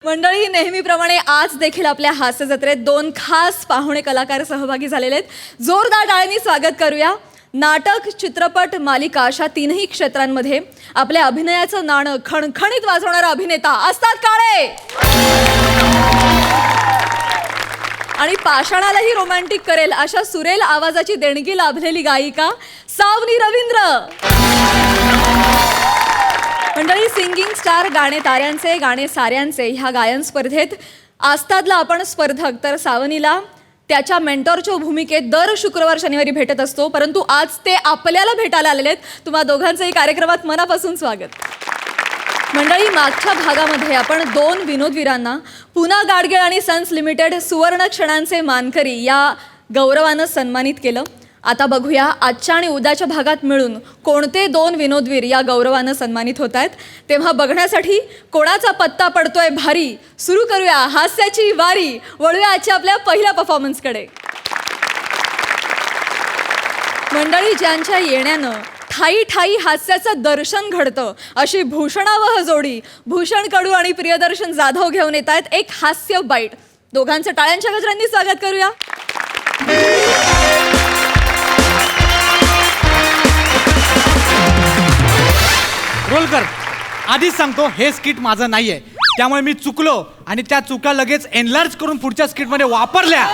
मंडळी, नेहमीप्रमाणे आज देखील आपल्या हास्य जत्रेत दोन खास पाहुणे कलाकार सहभागी झालेले आहेत. जोरदार टाळ्यांनी स्वागत करूया. नाटक, चित्रपट, मालिका अशा तीनही क्षेत्रांमध्ये आपल्या अभिनयाचं नाणं खणखणीत वाजवणारा अभिनेता अस्ताद काळे आणि पाषाणालाही रोमॅन्टिक करेल अशा सुरेल आवाजाची देणगी लाभलेली गायिका सावनी रवींद्र. मंडळी, सिंगिंग स्टार, गाणे ताऱ्यांचे, गाणे साऱ्यांचे ह्या गायन स्पर्धेत आस्तादला आपण स्पर्धक तर सावनीला त्याच्या मेंटॉरच्या भूमिकेत दर शुक्रवार शनिवारी भेटत असतो. परंतु आज ते आपल्याला भेटायला आलेले आहेत. तुम्हा दोघांचंही कार्यक्रमात मनापासून स्वागत. मंडळी, मागच्या भागामध्ये आपण दोन विनोदवीरांना पुना गाडगीळ आणि सन्स लिमिटेड सुवर्ण क्षणांचे मानकरी या गौरवानं सन्मानित केलं. आता बघूया आजच्या आणि उद्याच्या भागात मिळून कोणते दोन विनोदवीर या गौरवानं सन्मानित होत आहेत. तेव्हा बघण्यासाठी कोणाचा पत्ता पडतोय भारी, सुरू करूया हास्याची वारी. वळूया आजच्या आपल्या पहिल्या परफॉर्मन्सकडे. मंडळी, ज्यांच्या येण्यानं ठाई ठाई हास्याचं दर्शन घडतं अशी भूषणावह जोडी भूषण कडू आणि प्रियदर्शन जाधव घेऊन येत आहेत एक हास्य बाईट. दोघांचं टाळ्यांच्या गजरांनी स्वागत करूया. रोलकर, आधीच सांगतो हे स्किट माझं नाहीये, त्यामुळे मी चुकलो आणि त्या चुका लगेच एनलार्ज करून पुढच्या स्किटमध्ये वापरल्या.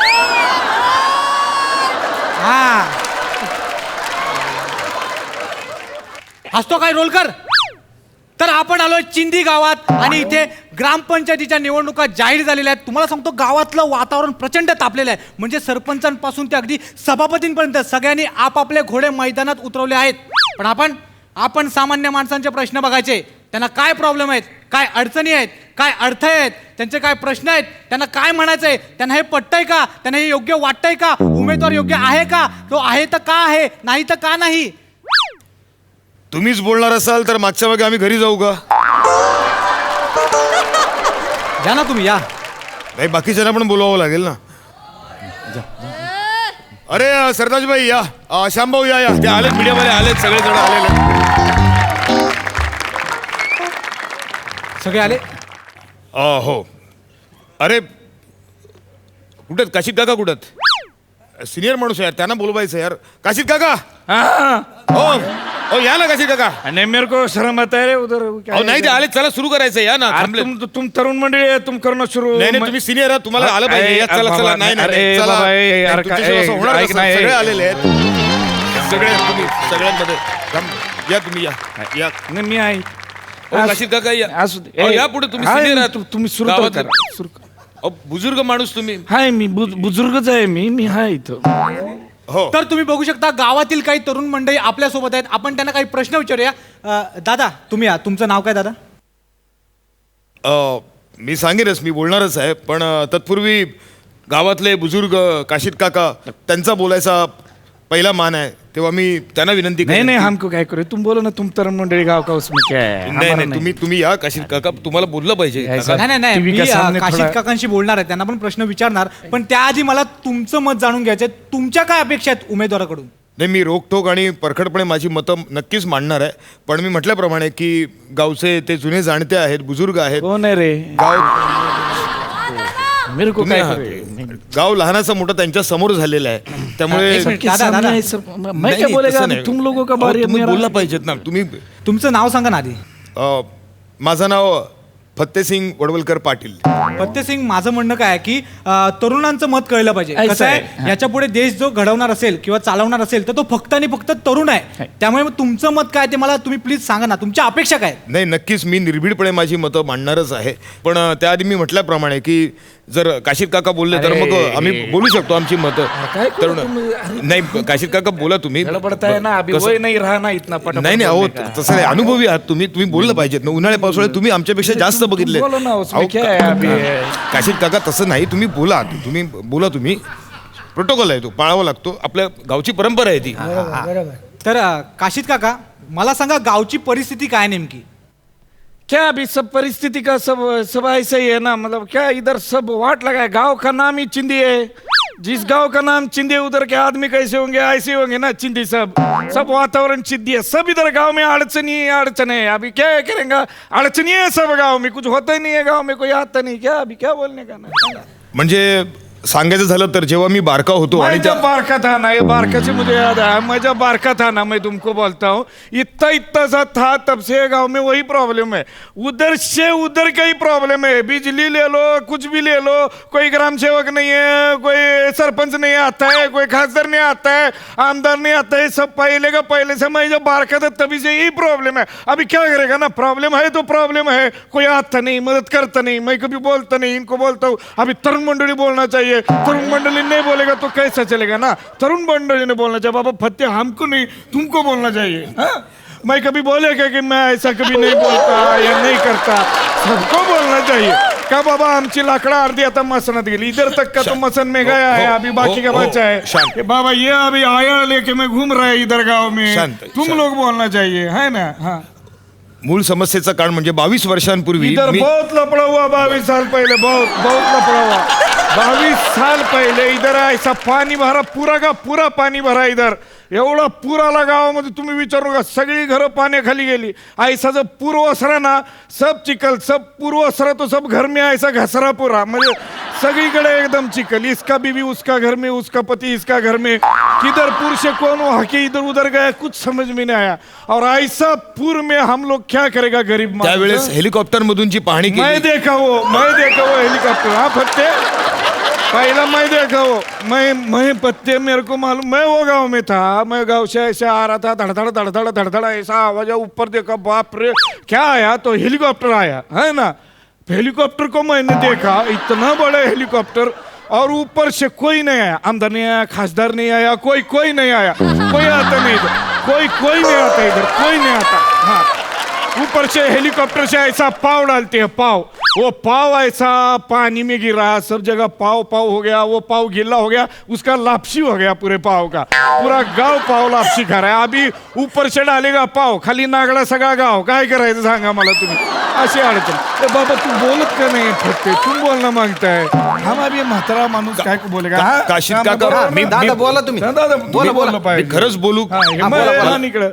हसतो काय रोलकर? तर आपण आलोय चिंदी गावात आणि इथे ग्रामपंचायतीच्या निवडणुका जाहीर झालेल्या आहेत. तुम्हाला सांगतो गावातलं वातावरण प्रचंड तापलेलं आहे. म्हणजे सरपंचांपासून ते अगदी सभापतींपर्यंत सगळ्यांनी आपापले घोडे मैदानात उतरवले आहेत. पण आपण सामान्य माणसांचे प्रश्न बघायचे. त्यांना काय प्रॉब्लेम आहेत, काय अडचणी आहेत, काय अडथळे आहेत, त्यांचे काय प्रश्न आहेत, त्यांना काय म्हणायचंय, त्यांना हे पटतंय का, त्यांना हे योग्य वाटतंय का, उमेदवार योग्य आहे का, तो आहे तर का आहे, नाही तर का नाही. तुम्हीच बोलणार असाल तर मागच्या वेळी आम्ही घरी जाऊ का? या ना तुम्ही, या. नाही, बाकीच्यांना पण बोलवावं लागेल ना. अरे सरताजबाई या, श्यामभाऊ या, ते आलेत, मीडियामध्ये आलेत, सगळे जण आलेले. सगळे आले? हो. अरे कुठेत काशीद काका? कुठेत? सिनियर माणूस यार, त्यांना बोलवायचं यार. काशीद काका, हो या ना काशीद काका. नहीं, मेरे को शर्म आता है रे उधर. नाही ते आले, चला सुरू करायचं या ना. थांबले. तुम तरुण मंडळी आहे, तुम करणं सुरू. नाही तुम्ही सिनियर आहात, तुम्हाला आलं पाहिजे. या, चला चला. नाही चला, सगळे आलेले आहेत. सगळ्यांमध्ये या, तुम्ही या. नाही, मी आहे. काशीद काका या पुढे. तुम्ही सिनियर आहात, तुम्ही सुरू करा. बुजुर्ग माणूस तुम्ही. हाय, मी बुजुर्गच आहे. मी हाय इथं. हो. तर तुम्ही बघू शकता गावातील काही तरुण मंडळी आपल्या सोबत आहेत. आपण त्यांना काही प्रश्न विचारूया. दादा, तुम्ही या. तुमचं नाव काय दादा? मी सांगेनच, मी बोलणारच आहे. पण तत्पूर्वी गावातले बुजुर्ग काशीद काका, त्यांचा बोलायचा पहिला मान आहे, तेव्हा मी त्यांना विनंती करेन. नहीं, हमको काय करू, तुम बोलो ना. तुम तरुण मंडळी गाव का उसमें क्या है? नाही, तुम्ही या काशीद काका, तुम्हाला बोललं पाहिजे. नाही, मी काशीद काकांशी बोलणार आहे, त्यांना पण प्रश्न विचारणार. पण त्याआधी मला तुमचं मत जाणून घ्यायचंय. तुमच्या काय अपेक्षा आहेत उमेदवाराकडून? नाही, मी रोखठोक आणि परखडपणे माझी मतं नक्कीच मांडणार आहे. पण मी म्हटल्याप्रमाणे की गावचे ते जुने जाणते आहेत, बुजुर्ग आहेत. कोण आहे रे? मेरे को काय करू? गाव लहानाचा मोठा त्यांच्या समोर झालेला आहे, त्यामुळे मैं क्या बोलेगा, तुम लोगों का बारी. तुम्ही बोलला पाहिजेत ना. तुम्ही तुमचं नाव सांगा ना आधी. माझं नाव फत्तेसिंग वडवलकर पाटील. फत्तेसिंग, माझं म्हणणं काय आहे की तरुणांचं मत कळलं पाहिजे. कसं आहे, याच्या पुढे देश जो घडवणार असेल किंवा चालवणार असेल तर तो फक्त आणि फक्त तरुण आहे. त्यामुळे तुमचं मत काय ते मला तुम्ही प्लीज सांगा ना. तुमच्या अपेक्षा काय? नाही, नक्कीच मी निर्भीडपणे माझी मतं मांडणारच आहे. पण त्याआधी मी म्हटल्याप्रमाणे की जर काशीद काका बोलले तर मग आम्ही बोलू शकतो आमची मतं. तरुण नाही, काशीद काका बोला तुम्ही. नाही, अहो तसं नाही, अनुभवी आहात तुम्ही बोललं पाहिजेत ना. उन्हाळ्या पावसाळ्यात तुम्ही आमच्यापेक्षा जास्त बघितले. काशीद काका तसं नाही, तुम्ही बोला. तुम्ही प्रोटोकॉल आहे, तो पाळावा लागतो. आपल्या गावची परंपरा आहे ती. तर काशीद काका, मला सांगा गावची परिस्थिती काय नेमकी? क्या अभी सब परिस्थिति का सब ऐसा ही है ना. मतलब क्या इधर सब वाट लगा है. गांव का नाम ही चिंदी है. जिस गांव का नाम चिंदी, उधर के आदमी कैसे होंगे, ऐसे होंगे ना चिंदी। सब वातावरण चिंदी है। सब इधर गांव में अड़चन ही अड़चन है। अभी क्या करेंगे, अड़चन ही है सब गांव में, कुछ होता ही नहीं है गांव में, कोई आता नहीं। क्या अभी क्या बोलने का ना। म्हणजे सांगायचं झालं तर जेव्हा मी बारका होतो आणि मैं जब बारका था ना, ये बारका से मुझे याद आया, मैं जब बारका था ना, मैं तुमको बोलता हूँ, इतना इतना सा था तब से गांव में वही प्रॉब्लम है। उधर से उधर का ही प्रॉब्लम है। बिजली ले लो, कुछ भी ले लो, कोई ग्राम सेवक नहीं है, कोई सरपंच नहीं आता है, कोई खासदार नहीं आता है, आमदार नहीं आता है। सब पहले का पहले से, मैं जब बारका था तभी से यही प्रॉब्लम है। अभी क्या करेगा ना, प्रॉब्लम है तो प्रॉब्लम है, कोई आता नहीं, मदद करता नहीं। मैं कभी बोलता नहीं, इनको बोलता हूँ। अभी तरुण मंडली बोलना चाहिए, तरुण मंडली नहीं बोलेगा तो कैसा चलेगा ना। तरुण मंडली ने बोलना चाहिए, बाबा फत्ते हमको नहीं तुमको बोलना चाहिए। हाँ? मैं कभी बोलेगा कि मैं ऐसा कभी नहीं बोलता या नहीं करता, सबको बोलना चाहिए। का बाबा आमची लाकड़ा अर्धी आता मसनात गेली, इधर तक का तो मसन में गया है, अभी बाकी का बचा है। शांत। ये बाबा ये अभी आया लेके मैं घूम रहा है इधर गाँव में, शांत, तुम शांत। लोग बोलना चाहिए, है ना। हाँ, मूळ समस्येचं कारण म्हणजे 22 वर्षांपूर्वी इधर बहुत लफड़ा हुआ 22 साल पहले, बहुत बहुत लफड़ा हुआ 22 साल पहले। इधर ऐसा पानी भरा, पूरा का पूरा पानी भरा इधर, एवढा पूर आला गावामध्ये, तुम्ही विचारू नका, सगळी घरं पाण्याखाली गेली। ऐसा जब पूर ओसरा ना, सब चिखल, सब पूर ओसरा तो सब घर में ऐसा घसरा पूरा, म्हणजे सगळीकडे एकदम चिखल। इसका बीवी उसका घर में, उसका पति इसका घर में, किधर पूर से कौन हाके इधर उधर गया, कुछ समझ में नहीं आया। और ऐसा पूर में हम लोग क्या करेगा गरीब माणूस। त्यावेळेस हेलिकॉप्टर मधून जी पाहणी मैं केली, देखा वो हेलीकॉप्टर। हाँ फत्ते, पहला मैं देखा वो, मैं पत्ते मेरे को मालूम, मैं वो गांव में था, मैं गांव से ऐसे आ रहा था, धड़धड़ धड़धड़ धड़धड़ ऐसा आवाज, ऊपर देखा, बाप रे क्या आया, तो हेलीकॉप्टर आया, है ना। हेलीकॉप्टर को मैंने देखा, इतना बड़ा हेलीकॉप्टर, और ऊपर से कोई नहीं आया, आमदार नहीं आया, खासदार नहीं आया, कोई नहीं आया, कोई आता नहीं इधर, कोई नहीं आता इधर, कोई नहीं आता। हाँ, ऊपर से हेलीकॉप्टर से ऐसा पाव डालते हैं, पाव, वो पाव ऐसा पानी में गिरा, सब जगह पाव पाव हो गया, वो पाव गिल्ला हो गया, उसका लापसी हो गया पूरे पाव का, पूरा गांव पाव लापसी खा रहा है। अभी ऊपर से डालेगा पाव, खाली नागड़ा सगळा गाव, काय करायचं सांगा मला तुम्ही। अशी अडचण। बाबा तू बोलत का नाही फत्ते, तुम बोलना मागताय, हम अभी म्हातारा माणूस काय को बोलेगा। हाँ? काशीद हाँ, काका, बोला, मी- दादा बोला तुम्ही, दादा बोला मी पाहिजे। खरंच बोलू हाँ, हिम्मत आहे ना इकडं।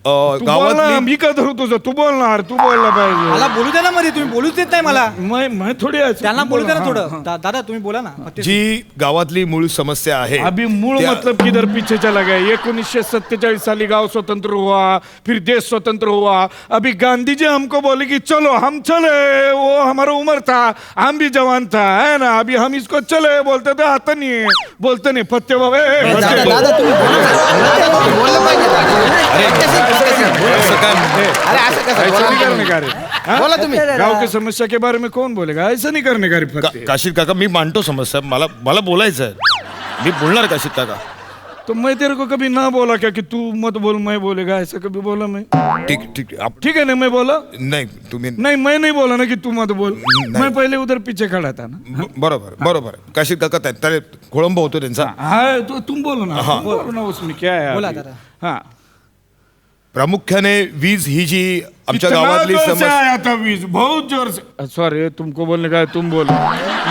तू बोल ना, गावातली मी का धरू तुझं, तू बोल ना, तू बोलला पाहिजे। मला बोलू द्या ना मध्ये, तुम्ही बोलूच देत नाही मला। मैं थोडी ऐसे- त्यांना बोलू द्या ना हाँ, थोडं। हाँ। दादा तुम्ही बोला ना। जी गावातली मूळ समस्या आहे, अभी मूल त्या- मतलब किधर पीछे चला गया। 1947 साली गांव स्वतंत्र हुआ, फिर देश स्वतंत्र हुआ। अभी गांधी जी हमको बोले कि चलो हम चले, वो हमारा उम्र था, हम भी जवान था, है ना। अभी हम इसको चले बोलते थे, आता नहीं है, बोलते नहीं फत्ते बाबा दादा दादा तुम्ही बोललं पाहिजे असं काय अरे असं कसं ऐसा नहीं बोला? करने का रे। हाँ? बोला तुम्ही गांव की समस्या के बारे में कौन बोलेगा, ऐसा नहीं करने का रे फत्ते। काशीद काका, मी मांडतो समस्या, मला बोलायचं आहे, मी बोलणार काशीद काका। तो मैं तेरे को कभी ना बोला क्या कि तू मत बोल, मैं बोलेगा, ऐसा कभी बोला मैं? ठीक ठीक है ना, मैं बोला नाही तुम्ही नहीं, मैं नहीं बोला ना कि तू मत बोल, नहीं। मैं पहले उधर पीछे खड़ा था ना। बरोबर काशीद काका, त्याला खोळंब होतो त्यांचा। हाँ तो तुम बोलो ना, हाँ। तुम बोलो ना, उसमें क्या है बोला अभी? दादा। हाँ, प्रामुख्याने वीज ही जी आमच्या इतना गावातली जोर से समस्या, आया था बीच, बहुत जोर से। सॉरी, तुमको बोलने का है, तुम बोलो।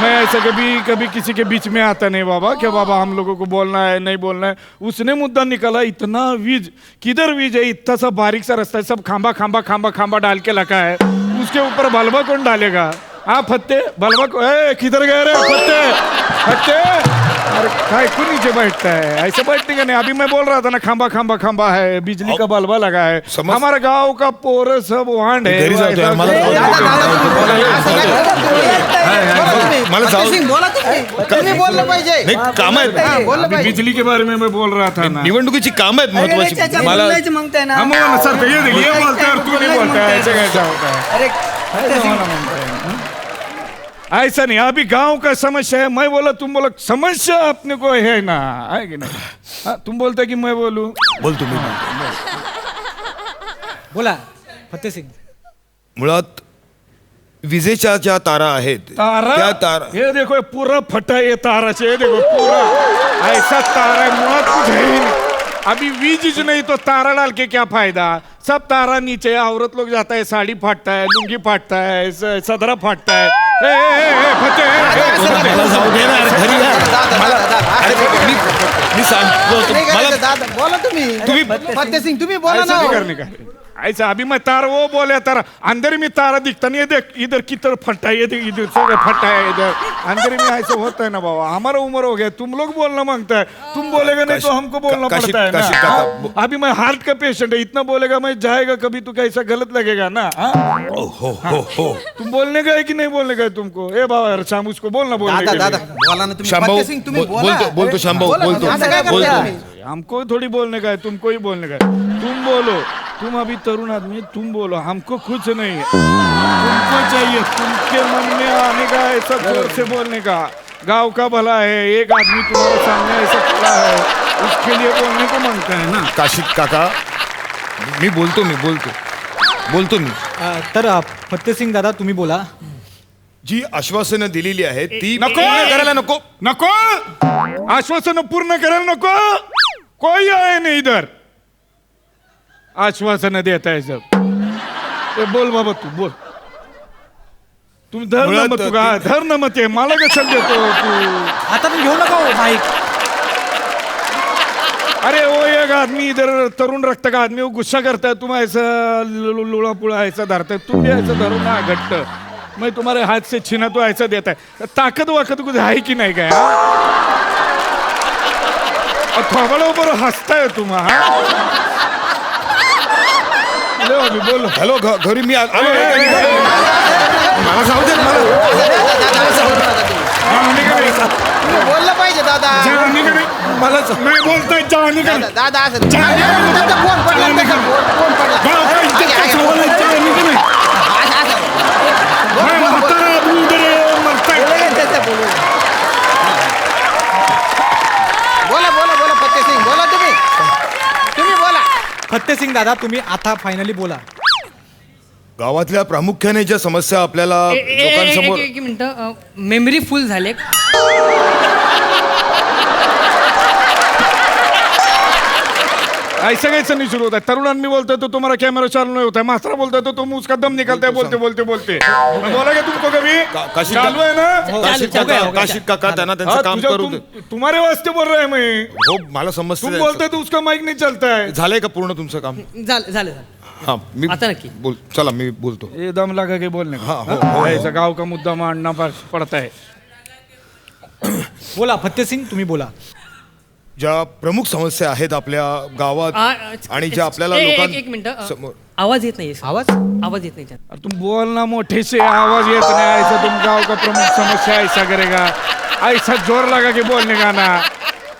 मैं ऐसा कभी किसी के बीच में आता नहीं बाबा, क्या बाबा हम लोगों को बोलना है नहीं बोलना है। उसने मुद्दा निकाला, इतना वीज, किधर वीज है, इतना सा बारीक सा रास्ता है, सब खांबा खांबा खांबा खांबा डाल के रखा है, उसके ऊपर बल्बा कौन डालेगा। हाँ फत्ते, बल्बा को किधर गए रे फत्ते, अरे काय को नीचे बैठता है, ऐसे बैठने का नहीं। अभी मैं बोल रहा था ना, खांबा खांबा खांबा है, बिजली का बल्बा लगा है, हमारा गांव का पोर सब वांड है। घरी जातोय, ऐसा- मला दादा दादा तुम्ही असं काय करता? मला जाऊ- फत्ते सिंग, बोला तुम्ही बोललं पाहिजे। नाही काम हाँ, आहेत, बोललं अभी पाहिजे। बिजली के बारे में मैं बोल रहा था ना। निवडणुकीची काम आहेत महत्वाची। मला मागताय ना, हम बोला सर, तो ये देखिए, ये बोलता है और तू नहीं बोलता है, ऐसे कैसा होता है। अरे ऐसा नहीं, अभी गांव का समस्या है, मैं बोला तुम बोला, समस्या अपने को है ना, है कि नहीं। हाँ, तुम बोलते कि मैं बोलूं। बोल तुम्ही। बोला फत्ते सिंग। मुळात विजेच्या ज्या तारा आहेत तारा, त्या तारा ये देखो, ये पूरा फटा है, ये तारा से, ये देखो पूरा ऐसा तारा है, मुआद कुछ है ही नहीं। अभी वीज नहीं तो तारा डाल के क्या फायदा। सब तारा नीचे, औरत लोग जाता है, साड़ी फाटता है, लुंगी फाटता है, सदरा फाटता है, फत्ते, मला जाऊ दे ना, अरे घरी या. अरे मी सांगतो नाही मला करायचं दादा बोला तुम्ही फतेसिंग तुम्ही बोला ना ऐसा हो. नहीं करने का ऐसा अभी मैं तारा वो बोले तारा अंदर में तारा दिखता नहीं है देख इधर की तरफ फटा है ये इधर से फटा है इधर अंदर में ऐसा होता है ना बाबा हमारा उम्र हो गया तुम लोग बोलना मांगता है तुम बोलेगा नहीं तो हमको बोलना काशी- पड़ता है काशी ना काका, हाँ? अभी मैं हार्ट का पेशेंट है इतना बोलेगा मैं जाएगा कभी तो कैसा गलत लगेगा ना हाँ? हो तुम बोलने का है कि नहीं बोलने का है तुमको ए बाबा शाम उसको बोलना बोलने दादा के दादा लिए. बोला ना तुम्ही शामभाऊ, फतेसिंग तुम्ही बोल- बोला बोलतो शामभाऊ, बोला, बोलतो. असं काय करताय बोलतो. तुम्ही? हमको थोड़ी बोलने का है तुमको ही बोलने का है तुम बोलो तुम अभी तरुण आदमी तुम बोलो हमको कुछ नहीं है तुमको चाहिए तुमके मन में आने का ऐसा जोर से बोलने का गांव का भला है एक आदमी तुम्हारे सामने ऐसा खड़ा है उसके लिए बोलने को मांगता है ना काशीत काका मी बोलतो मी तर फत्तेसिंग दादा तुम्ही बोला. जी आश्वासनं दिलेली आहेत ती नको. पूर्ण करायला नको. नको आश्वासन पूर्ण करायला नको कोई आए नहीं इधर आश्वासन देता है सब ए, बोल बाबा तू बोल तुम्ही धर मुळात न मत तुगा धर न मत मला कशाला देतो तू आता तुम्ही घेऊ नका हो माईक. अरे वो एक आदमी इधर तरुण रक्त का आदमी वो गुस्सा करता है तुम ऐसा लुड़ा पुड़ा ऐसा धरता है तुम भी ऐसा धरो ना घट्ट मैं तुम्हारे हाथ से छीना तो ऐसा देता है ताकत वाकत कुछ है कि नहीं क्या और थोबड़ा ऊपर हंसता है तुम हाँ लो अभी बोलो हॅलो घरी मी आलो मला जाऊ दे मला जाने का नहीं तुम्ही बोललं पाहिजे दादा जाने का नहीं मला मैं बोलता है जाने का नहीं दादा असं दादा, फोन पडला त्याचा, फोन पडला. गाँव का इज्जत का सवाल है जाने का नहीं असं, असं. मैं महत्तर आदमी इधर मरता है बोलू दे त्याचं, बोलू. बोला बोला बोला फतेसिंग बोला तुम्ही बोला फत्तेसिंग दादा तुम्ही आता फायनली बोला. गावातल्या प्रामुख्याने ज्या समस्या आपल्याला लोकांसमोर एक मिनिट मेमरी फुल झाले ऐसा कैसे नहीं शुरू होता है तरुण आदमी बोलता है तो तुम्हारा कैमरा चालू नहीं होता है मास्टर बोलता है तो तुम उसका दम निकलता है बोलते बोलते बोलते मैं बोला क्या तुमको कभी काशी- चालू है ना काशीत काका त्यांना त्यांचं हाँ, काम तुझे- करू दे. तुम्हारे वास्ते बोल रहे हैं मैं हो मला तुम समजतं बोलते तो उसका माइक नहीं चलता है झालंय का पूर्ण तुमचं काम झालं झालं हा मी आता नक्की. बोल चला मी बोलतो ये दम लगा के बोलने का हाँ, हो, ऐसा गांव का मुद्दा मांडना पड़ता है बोला फत्तेसिंग तुम्ही बोला. ज्या प्रमुख समस्या आहेत आपल्या गावात आणि ज्या आपल्याला एक मिनिट समोर आवाज येत नाही आवाज आवाज येत नाही त्यात. और तुम बोलना मोटे से आवाज ये नहीं ऐसा तुम गांव का प्रमुख समस्या ऐसा करेगा ऐसा जोर लगा के बोलने का ना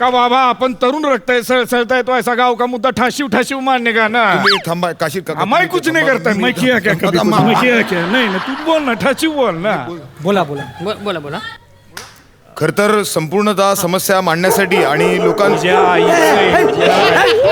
का बाबा अपन तरुण रखता है सड़ता है तो ऐसा गांव का मुद्दा ठाशिव मारने का ना तुम्ही थांबा काशीत काका मैं कुछ नहीं करता मैं किया क्या कभी कुछ? मैं किया क्या नहीं ना तू बोल ना ठाशिव बोल ना बोला बोला. बोला बोला खर तर संपूर्णतः समस्या मांडण्यासाठी आणि लोकांच्या तुझ्या आईचं-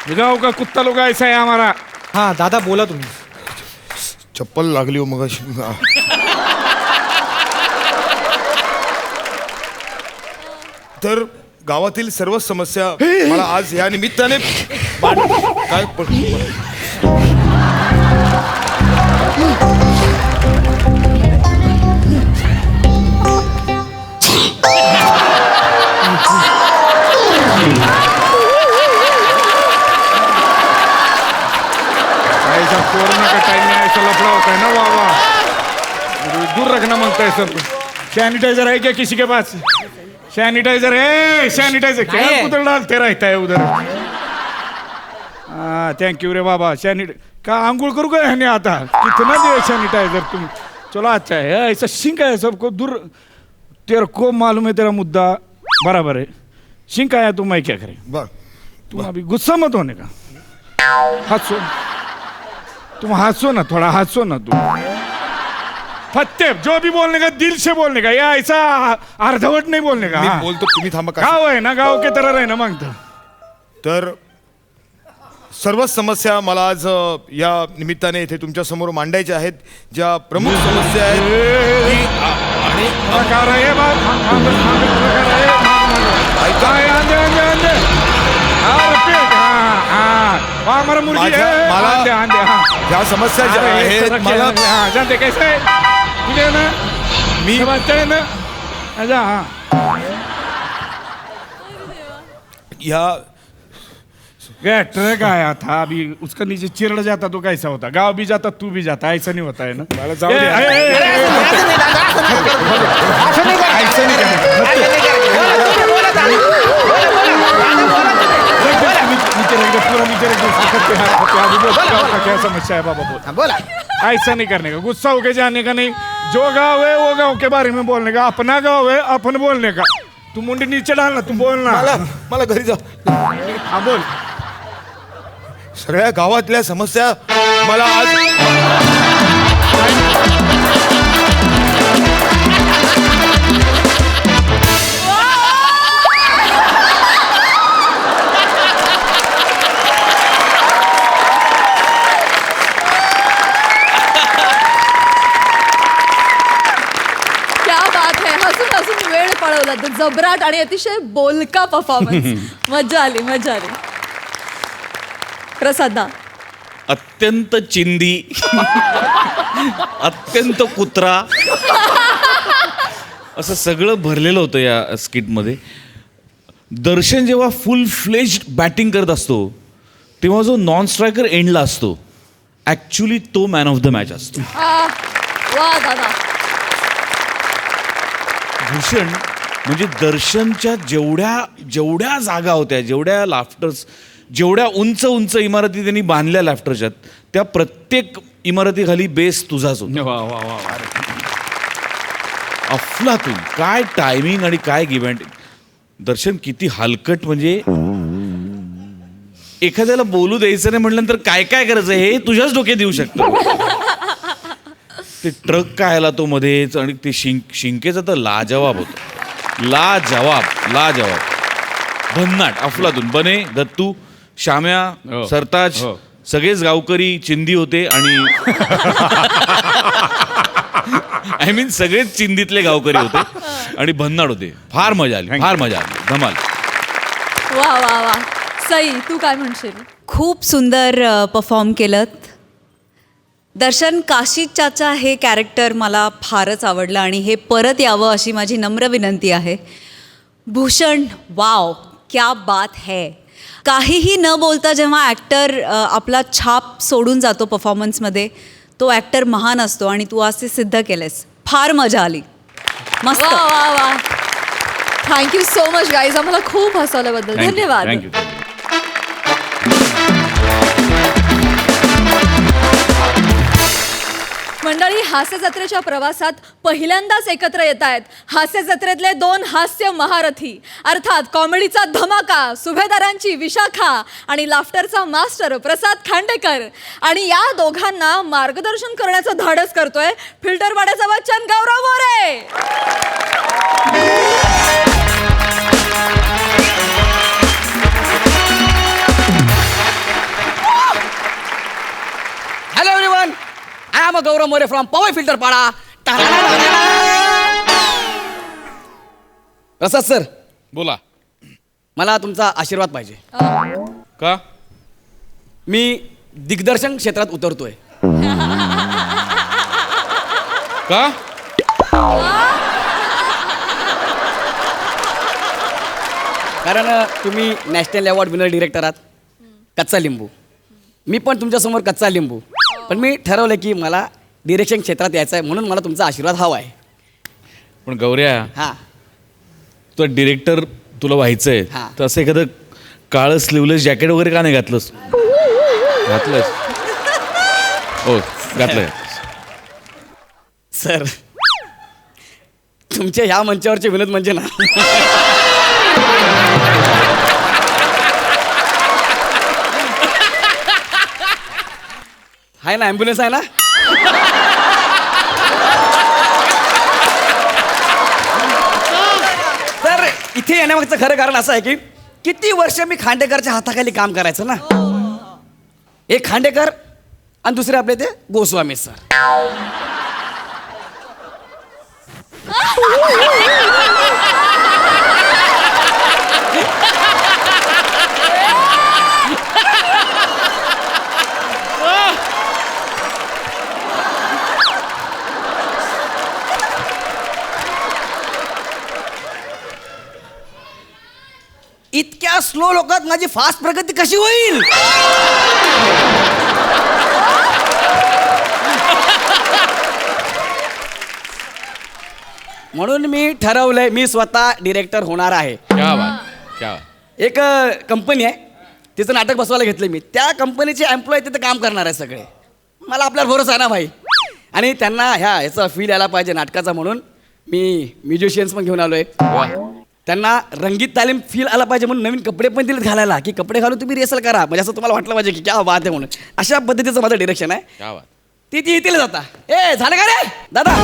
ये गांव का कुत्ता लोग ऐसा है हमारा हा दादा बोला तुम्ही. चप्पल लागली हो मग तर गावातील सर्व समस्या मला आज या निमित्ताने काय ऐसा कोरोना का टाइम में ऐसा लफड़ा होता है ना बाबा दूर रखना मांगता है सब सैनिटाइजर है क्या किसी के पास सैनिटाइजर है सैनिटाइजर क्या नहीं है। उधर डालते रहता है उधर हाँ थैंक यू रे बाबा का आंघोल करू का नहीं आता कितना दे सैनिटाइजर तुम चलो अच्छा है ऐसा सिंक है सबको दूर तेरे को मालूम है तेरा मुद्दा बराबर है सिंक आया तो मैं क्या करें बर तुम अभी गुस्सा मत होने का हंसो तुम हंसो ना थोड़ा हंसो ना तुम फत्ते जो भी बोलने का दिल से बोलने का या ऐसा अर्धवट नहीं बोलने का मी हाँ। बोलतो तुम्ही थांबा काशी. गाव है ना गाव के तरह रहना मांगता तर सर्वच समस्या मला आज या निमित्ताने इथे तुमच्या समोर मांडायच्या आहेत. ज्या प्रमुख समस्या आहेत आणि प्रकार आहे बा, प्रकार आहे. ऐका. हमारा मुर्गी माझ्या- है. मला- आंधे, आंधे, हाँ. ज्या समस्या ज्या अरे, आहेत तरक्की मला आहे. हाँ, जानते कैसे है? मुझे है ना मी समझते है ना. अच्छा हाँ. या गया ट्रक आया था अभी, उसका नीचे चिरड़ जाता तो कैसा होता. गाँव भी जाता तू भी जाता, ऐसा नहीं होता है ना. मला जाऊ द्या. ए, ए, ए, ए, असं नाही दादा, असं नाही करा. ऐसा नहीं करना. असं नाही करा. बोला दादा. नीचे रख दे, पूरा नीचे रख दे. सकते हैं, सकते हैं. अभी बोल, गाँव का क्या समस्या है बाबा बोल. हा, बोला. ऐसा नहीं करने का, गुस्सा होके जाने का नहीं. जो गाँव है वो गाँव के बारे में बोलने का. अपना गाँव है अपन बोलने का. तू मुंडी नीचे डालना, तू बोलना. मला घरी जा. हाँ बोल. सगळ्या गावातल्या समस्या मला आज क्या बात है, हसून हसून वेळ पळवला. तो जबराट आणि अतिशय बोलका परफॉर्मन्स. मजा आली, मजा आली. प्रसादा, अत्यंत चिंदी अत्यंत कुत्रा असं सगळं भरलेलं होतं या स्किटमध्ये. दर्शन जेव्हा फुल फ्लेज्ड बॅटिंग करत असतो तेव्हा जो नॉन स्ट्रायकर एंडला असतो ॲक्च्युली तो मॅन ऑफ द मॅच असतो. वा दादा. भूषण म्हणजे दर्शनच्या जेवढ्या जागा होत्या, जेवढ्या लाफ्टर्स, जेवढ्या उंच उंच इमारती त्यांनी बांधल्या लाफ्टरच्या, त्या प्रत्येक इमारतीखाली बेस तुझाच होता. अफलातून. काय टायमिंग आणि काय गिव्ह. दर्शन किती हलकट, म्हणजे एखाद्याला बोलू द्यायचं नाही म्हटल्यानंतर काय काय करायचं हे तुझ्याच डोक्यात येऊ शकतं. ते ट्रक काय आला तो मध्येच, आणि ते शिंकेचा तर लाजवाब होता. लाजवाब. भन्नाट. अफलातून. बने, दत्तू, श्याम्या, सरताज, सगळेच गावकरी चिंदी होते. आणि आय मीन सगळेच चिंदीतले गावकरी होते आणि भन्नाट होते. फार मजा आली. धमाल. वा वा वा. सई, तू काय म्हणशील? खूप सुंदर परफॉर्म केलं. दर्शन, काशी चाचा हे कॅरेक्टर मला फारच आवडलं आणि हे परत यावं अशी माझी नम्र विनंती आहे. भूषण, वाव, क्या बात है. काहीही न बोलता जेव्हा ॲक्टर आपला छाप सोडून जातो परफॉर्मन्समध्ये, तो ॲक्टर महान असतो आणि तू आज ते सिद्ध केलेस. फार मजा आली. मस्त. वा वा वा. थँक्यू सो मच गाईज, आम्हाला खूप हसवल्याबद्दल धन्यवाद. मंडळी, हास्य जत्रेच्या प्रवासात पहिल्यांदाच एकत्र येत आहेत हास्य जत्रेतले दोन हास्य महारथी, अर्थात कॉमेडीचा धमाका सुभेदारांची विशाखा आणि लाफ्टरचा मास्टर प्रसाद खांडेकर. आणि या दोघांना मार्गदर्शन करण्याचं धाडस करतोय फिल्टरवाड्याचा Bachchan Gaurav More. Hello everyone, I am Gaurav More from Powai filter Pada. Prasad sir, बोला. मला तुमचा आशीर्वाद पाहिजे. का? मी दिग्दर्शन क्षेत्रात उतरतोय. का? कारण तुम्ही नॅशनल अवॉर्ड विनर डिरेक्टर आहात. कच्चा लिंबू. मी पण तुमच्यासमोर कच्चा लिंबू. पण मी ठरवलं की मला डिरेक्शन क्षेत्रात यायचं आहे, म्हणून मला तुमचा आशीर्वाद हवा आहे. पण गौऱ्या, हां, तो डिरेक्टर तुला व्हायचंय हा. तर असं एखादं काळं स्लीवलेस जॅकेट वगैरे का नाही घातलंस? घातलंस? हो, घातलंय. सर, तुमच्या ह्या मंचावरचे विनोद म्हणजे ना, आहे ना, ॲम्ब्युलन्स आहे ना. तर इथे येण्यामागचं खरं कारण असं आहे की किती वर्ष मी खांडेकरच्या हाताखाली काम करायचं ना. एक खांडेकर आणि दुसरे आपले ते गोस्वामी सर. इतक्या स्लो लोकात माझी फास्ट प्रगती कशी होईल? म्हणून मी ठरवलंय मी स्वतः डिरेक्टर होणार आहे. क्या बात, क्या बात. एक कंपनी आहे, तिचं नाटक बसवायला घेतलं मी. त्या कंपनीचे एम्प्लॉय तिथे काम करणार आहे सगळे. मला आपल्यावर भरोसा आहे ना भाई. आणि त्यांना ह्याचा फील यायला पाहिजे नाटकाचा, म्हणून मी म्युझिशियन्स पण घेऊन आलोय. त्यांना रंगीत तालीम फील आला पाहिजे म्हणून नवीन कपडे पण दिलेत घालायला, की कपडे घालून तुम्ही रिहर्सल करा, म्हणजे असं तुम्हाला वाटलं पाहिजे की क्या बात आहे म्हणून. अशा पद्धतीचं माझं डिरेक्शन आहे. क्या बात. ती येतील आता. ए झालं का रे दादा?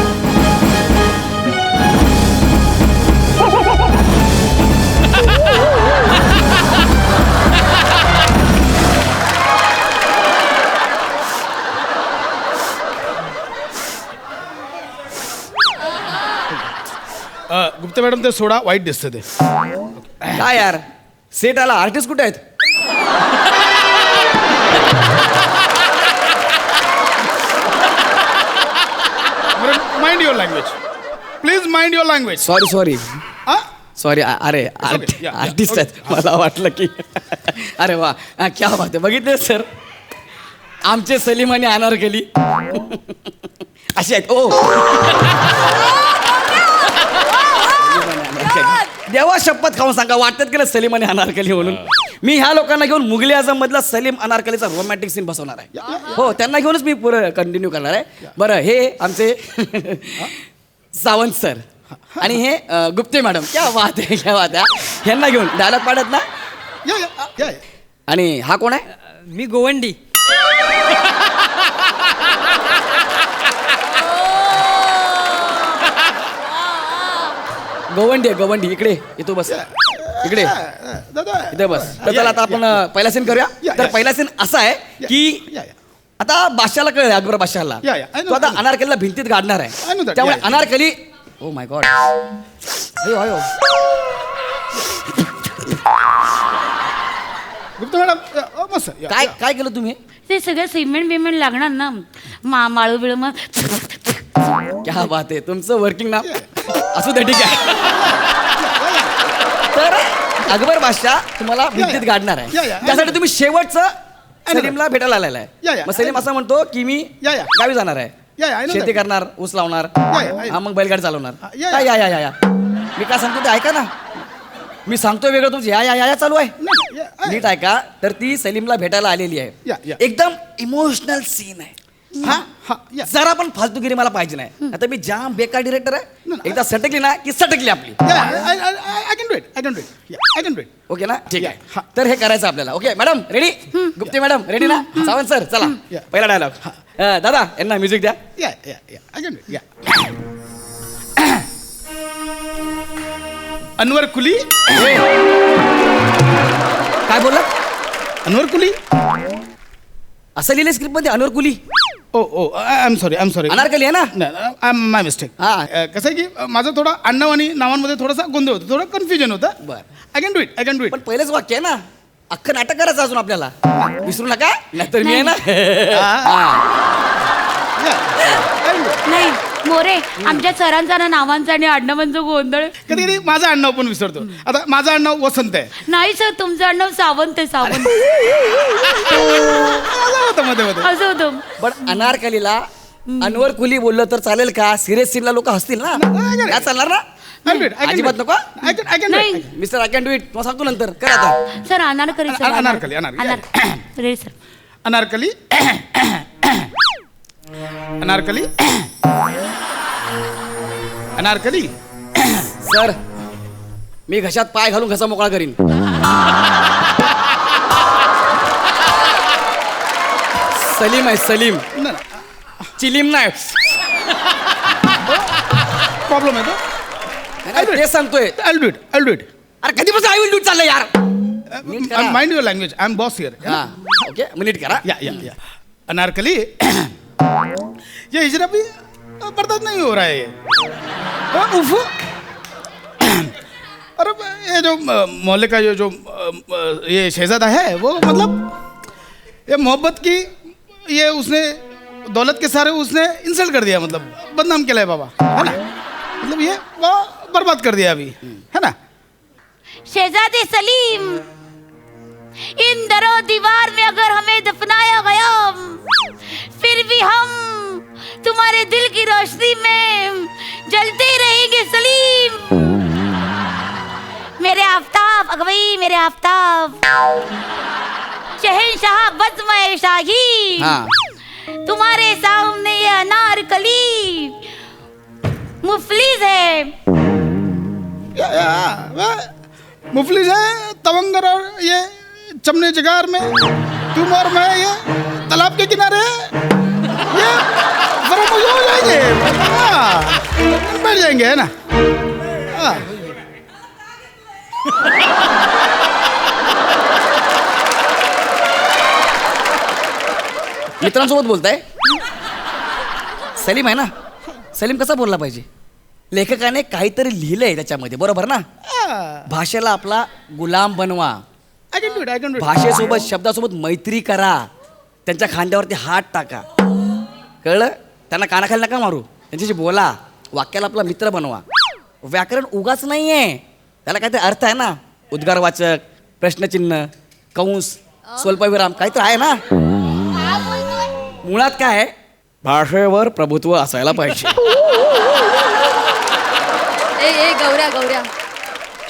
गुप्ते मॅडम ते सोडा, वाईट दिसतं ते. काय यार सेट आला, आर्टिस्ट कुठे आहेत? Mind your language, please mind your language. Sorry हा सॉरी. अरे okay. Yeah. आर्टिस्ट आहेत. मला वाटलं की अरे वा क्या बात आहे. बघितले सर आमचे सलीम आणि अनारकली असे आहेत. ओ देवा शपथ खाऊन सांगा, वाटतात की सलीम आणि अनारकली म्हणून. मी ह्या लोकांना घेऊन मुघली आझम मधला सलीम अनारकलीचा रोमॅन्टिक सीन बसवणार आहे. हो त्यांना घेऊनच मी पुढे कंटिन्यू करणार आहे. बरं हे आमचे सावंत सर आणि हे गुप्ते मॅडम. क्या बात आहे, क्या बात आहे. ह्यांना घेऊन डायलॉग पाडत ना. आणि हा कोण आहे? मी गोवंडी. गवंडी आहे गवंडी. इकडे येतो बस, इकडे इथे बस. तर चला आता आपण पहिला सीन करूया. तर पहिला सीन असा आहे की आता बादशाला कळलं, अकबर बादशाला तो आता अनारकलीला भिंतीत गाडणार आहे. त्यामुळे अनारकली ओ माय गॉड अयो अयो. गुप्ते मॅडम मस्त. काय काय केलं तुम्ही? ते सगळं सिमेंट बिमेंट लागणार ना, माळू बिळू मग. क्या बात आहे, तुमचं वर्किंग ना असू दे, ठीक आहे. तर अकबर बादशाह तुम्हाला भिंतीत गाडणार आहे. त्यासाठी तुम्ही शेवटचं सलीमला भेटायला आलेला आहे. मग सलीम असं म्हणतो की मी गावी जाणार आहे, शेती करणार, ऊस लावणार, हा मग बैलगाडी चालवणार. काय या या या या मी काय सांगतो ते ऐका ना. मी सांगतोय वेगळं, तुमचं या या या चालू आहे. नीट ऐका. तर ती सलीमला भेटायला आलेली आहे. एकदम इमोशनल सीन आहे. जरा पण फालतूगिरी मला पाहिजे नाही. आता मी जाम बेकार डिरेक्टर आहे. एकदा सटकली ना की सटकली आपली. ओके ना, ठीक आहे. तर हे करायचं आपल्याला. Okay madam ready? Gupte madam ready ना? सावंत सर चला पहिला डायलॉग. दादा यांना म्युझिक द्या. अनवर कुली. काय बोलला? अनवर कुली असं लिहिलं स्क्रिप्ट मध्ये अनवर कुली. ओ आय एम सॉरी अनारकली आहे ना? माय मिस्टेक. हा. कसं आहे की माझं थोडं आडनाव आणि नावांमध्ये थोडासा गोंधळ होतो, थोडं कन्फ्युजन होतं. बरं. I can do it. पण पहिलेच वाक्य आहे ना, अख्खं नाटक करायचं अजून आपल्याला. विसरू नका, नाहीतर मी आहे ना. नाही मोरे, आमच्या सरांचा ना नावांचा आणि आडनावांचा गोंधळ. कधी कधी माझं आडनाव पण विसरतो. आता माझं आडनाव वसंत आहे. नाही सर, तुमचं आडनाव सावंत आहे, सावंत. मध्ये असं होतं. पण अनारकलीला अनवर कुली बोललं तर चालेल का? सिरियस सीनला लोक हसतील ना. काय चालणार ना? अजिबात नको. नाही mister I can do it. मग सांगतो नंतर. करा आता. Sir Anarkali sir. Anarkali. Ready sir. Anarkali. Anarkali. Anarkali. Sir मी घशात पाय घालून घसा मोकळा करीन. सलीम आहे सलीम, चिलीम नाही. प्रॉब्लेम आहे तो. ते सांगतोय. I'll do it. अरे कधीपासून आय विल डू चाललंय यार. नीट करा. Mind your language, I am boss here. हा ओके मग नीट करा. या अनारकली, ये हिजरा भी बर्दाश्त नहीं हो रहा है ये. उफ. अरे ये जो मोहल्ले का जो ये शहजादा है वो मतलब ये मोहब्बत की ये उसने दौलत के सारे उसने इंसल्ट कर दिया, मतलब बदनाम किया है बाबा, है ना. मतलब ये वो बर्बाद कर दिया अभी, है ना. शहजादे सलीम, इन दरो दीवार में अगर हमें दफनाया गया, फिर भी हम तुम्हारे दिल की रोशनी में जलते ही रहेंगे सलीम. मेरे आफ्ताब, अगवई मेरे आफ्ताब, शहंशाह बज़्म शाही, हाँ. तुम्हारे सामने ये अनारकली मुफलिस है. मुफलिस है तवंगर और ये चमने जिगार में, तुम और मैं ये तालाब के किनारे ये फरामोश हो जाएंगे. बैठ जाएंगे, है ना. हाँ. मित्रांसोबत बोलताय. सलीम आहे ना, सलीम कसा बोलला पाहिजे. लेखकाने काहीतरी लिहिलंय त्याच्यामध्ये, बरोबर ना. भाषेला आपला गुलाम बनवा, I can do it. भाषेसोबत शब्दासोबत मैत्री करा, त्यांच्या खांद्यावरती हात टाका, कळलं. त्यांना कानाखाली नका मारू, त्यांच्याशी बोला, वाक्याला आपला मित्र बनवा. व्याकरण उगाच नाहीये, त्याला काहीतरी अर्थ आहे ना. उद्गारवाचक, प्रश्नचिन्ह, कंस, स्वल्पविराम काहीतरी आहे ना. मुळात काय आहे, भाषेवर प्रभुत्व असायला पाहिजे. ए गौऱ्या,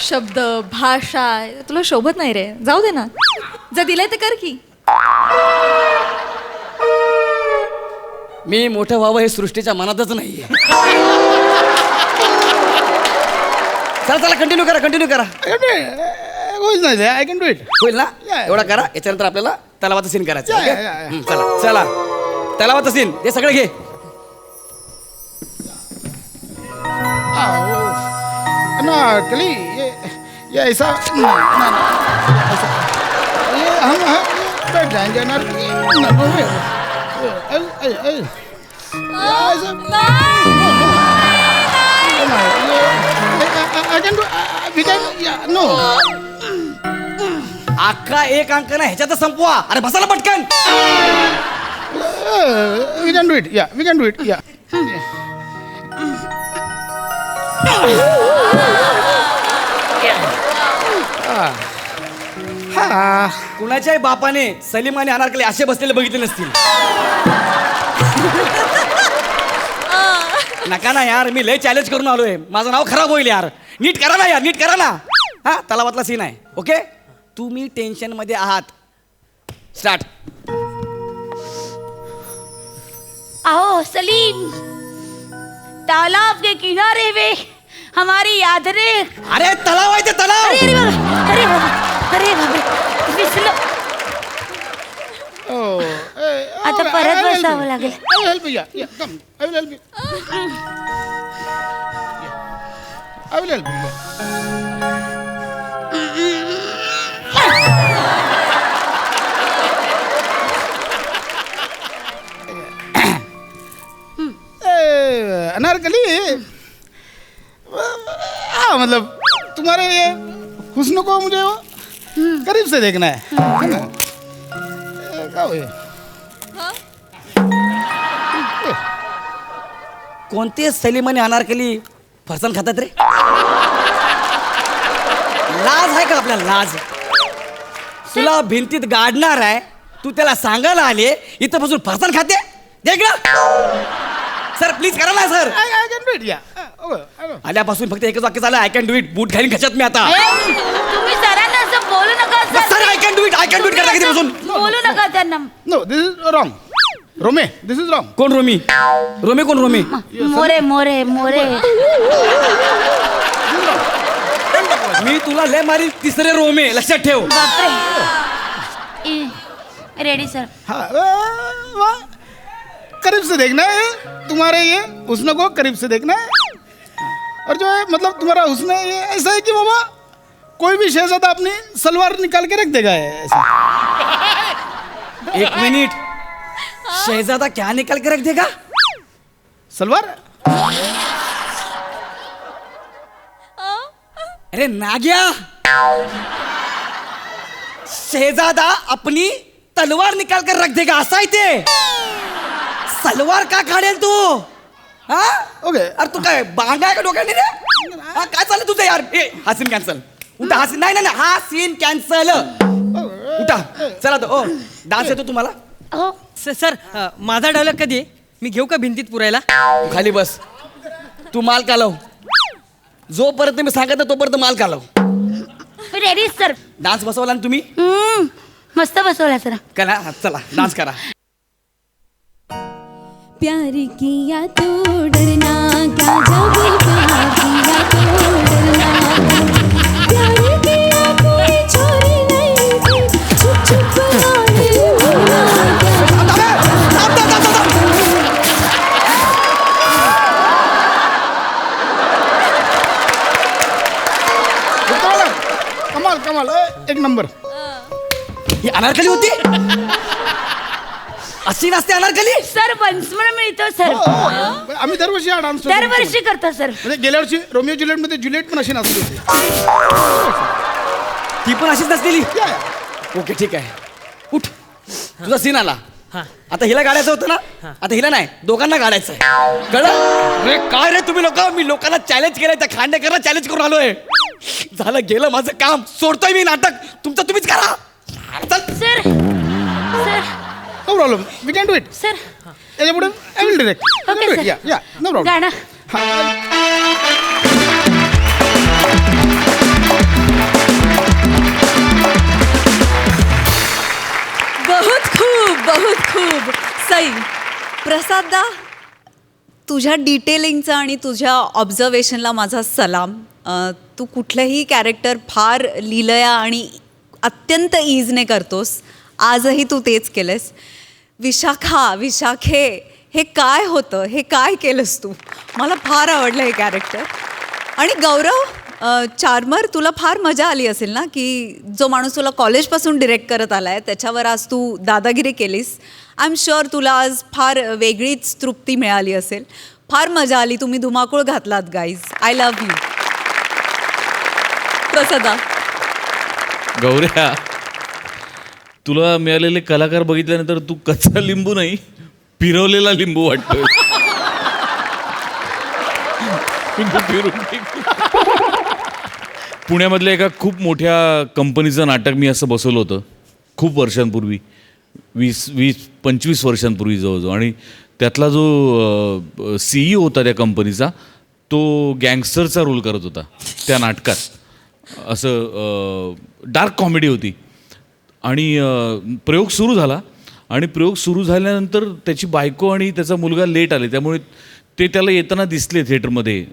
शब्द भाषा तुला शोभत नाही रे, जाऊ दे ना. जर दिलंय तर कर की. मी मोठं व्हावं हे सृष्टीच्या मनातच नाहीये. चला कंटिन्यू करा. होईल नाही, आय कॅन डू इट. होईल ना. Yeah. एवढा करा, याच्यानंतर आपल्याला तलावाचा सीन करायचा. Yeah, okay? yeah, yeah. चला तलावाचा सीन हे सगळे घे. अनारकली, ये ऐसा ये हम बैठ जाएंगे अनारकली. नो. अख्खा एक अंक ना ह्याच्यातच संपवा. अरे बसायला पटकन. We can do it. Yeah, we can do it. Yeah. कुणाच्याही बापाने सलीम आणि अनारकली असे बसलेले बघितले नसतील. नका ना यार, मी लय चॅलेंज करून आलोय, माझं नाव खराब होईल यार. नीट करा ना यार, नीट करा ना. हा तलावातला सीन आहे. ओके, तुम्ही टेन्शन मध्ये आहात. स्टार्ट. आओ सलीम, तालाब के किनारे में हमारी यादें. अरे तलाव आहे ते तलाव. अरे बाबा विसलो. आता परत बसावं लागेल. I will help you. Yeah, come. I will help you. I will help you. Anarkali, हाँ मतलब तुम्हारे ये हुस्न को मुझे वो करीब से देखना है ना? क्या हुआ? कोणते सलीम आणि अनारकली फरसाण खातात रे? लाज आहे का आपल्याला? लाज. तुला भिंतीत गाडणार आहे, तू त्याला सांगायला आले, इथं बसून फरसाण खाते. देख ना सर, प्लीज करा ना sir. I can do it. Yeah. आल्यापासून फक्त एकच वाक्य झालं, आय कॅन डू इट. बूट घालीन घशात मी आता. तुम्ही सरांना असं बोलू नका sir I can do it, I can do it करता किती बसून. बोलू नका त्यांना. No, this is wrong. Rome, this is wrong. कोण रोमी? रोमी कोण? रोमी मोरे मोरे मोरे. मी तुला लय मारी. तिसरे रोमे, लक्षात ठेव. बापरे. Ready sir. हाँ, वाह, करीब से देखना है तुम्हारे ये हुस्न को, करीब से देखना है. और जो है मतलब तुम्हारा हुस्न है ये ऐसा है कि बाबा कोई भी शहजादा अपनी सलवार निकाल के रख देगा ऐसे। एक मिनिट, शहजादा क्या निकल के रख देगा? सलवार। अरे नाग्या, शहजादा अपनी तलवार निकाल कर रख देगा असा आहे ते. सलवार का काढेल तू? हा ओके. अरे तू काय बांगा आहे का डोक्याने रे? हा काय चाललं तुझं यार? ए हा सीन कॅन्सल. उठा, हा सीन नाही नाही नाही, हा सीन कॅन्सल. उठा चला तो. ओ डान्स येतो तुम्हाला? हो. सर माझा डायलॉग कधी आहे? मी घेऊ का भिंतीत पुरायला? तू खाली बस. तू माल कालव. जोपर्यंत मी सांगत नाही तोपर्यंत माल कालव. Ready sir. डान्स बसवला ना तुम्ही? मस्त बसवला सर. करा चला डान्स करा. प्यार किया तो डरना क्या, जब प्यार किया तो डरना, प्यार किया कोई चोरी नहीं थी, छुप छुप आए भूला कमाल कमाल एक नंबर. ही अनारकली होती? अशी नसते अनारकली. सर वंशमळ मिळतो सर. आम्ही दरवर्षी हा डान्स दरवर्षी करतो सर. म्हणजे गेल्या वर्षी रोमिओ जुलियट मध्ये जुलियट पण अशी नाचली होती. ती पण अशीच नसलेली. ओके ठीक आहे. उठ, तुझा सीन आला. आता हिला गाडायचं होतं ना, आता हिला नाही, दोघांना गाडायचं आहे. कळलं? अरे काय रे तुम्ही लोक, मी लोकांना चॅलेंज केलंय, त्या खांडेकरला चॅलेंज करून आलोय. झालं गेलं माझं काम, सोडतोय मी नाटक. तुमचं तुम्हीच करा. चल. Sir sir no problem, we can do it. Sir याच्या पुढे I will direct. Okay sir. या या नो प्रॉब्लेम. गाणं. बहुत खूप सई. प्रसादा, तुझ्या डिटेलिंगचा आणि तुझ्या ऑब्झर्वेशनला माझा सलाम. तू कुठलंही कॅरेक्टर फार लीलया आणि अत्यंत ईजने करतोस. आजही तू तेच केलंस. विशाखे हे काय होतं, हे काय केलंस तू? मला फार आवडलं हे कॅरेक्टर. आणि गौरव, चार्मर, तुला फार मजा आली असेल ना, की जो माणूस तुला कॉलेजपासून डिरेक्ट करत आला आहे त्याच्यावर आज तू दादागिरी केलीस. आय एम शुअर तुला आज फार वेगळीच तृप्ती मिळाली असेल. फार मजा आली. तुम्ही धुमाकूळ घातलात गाईज. I love you. प्रसादा. गौऱ्या, तुला मिळालेले कलाकार बघितल्यानंतर तू कच्चा लिंबू नाही, फिरवलेला लिंबू वाटतोय. पुण्यामधल्या एका खूप मोठ्या कंपनीचं नाटक मी असं बसवलं होतं खूप वर्षांपूर्वी, 20-25 वर्षांपूर्वी जवळजवळ. आणि त्यातला जो CEO होता त्या कंपनीचा, तो गँगस्टरचा रोल करत होता त्या नाटकात. असं डार्क कॉमेडी होती. आणि प्रयोग सुरू झाला, आणि प्रयोग सुरू झाल्यानंतर त्याची बायको आणि त्याचा मुलगा लेट आले, त्यामुळे ते त्याला येताना दिसले थिएटरमध्ये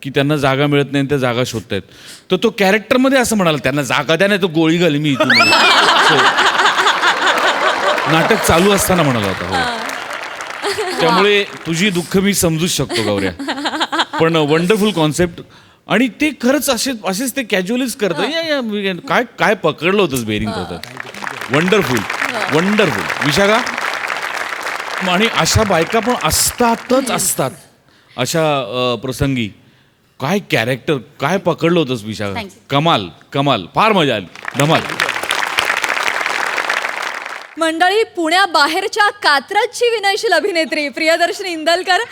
की त्यांना जागा मिळत नाही आणि त्या जागा शोधत आहेत. तर तो कॅरेक्टरमध्ये असं म्हणाला, त्यांना जागा द्या नाही तो गोळी घाली मी इथून. नाटक चालू असताना म्हणाला होता. हो, त्यामुळे तुझी दुःख मी समजूच शकतो गौऱ्या. पण वंडरफुल कॉन्सेप्ट. आणि ते खरंच असेच ते कॅज्युअलीच करतं. काय काय पकडलं होतंच बेरिंग करतात. Wonderful wonderful. विशाखा, आणि अशा बायका पण असतातच असतात अशा प्रसंगी. काय कॅरेक्टर, काय पकडलं होतंस विशाखा. कमाल कमाल, फार मजा आली. धमाल. मंडळी, पुण्याबाहेरच्या कात्रजची विनयशील अभिनेत्री प्रियदर्शनी इंदलकर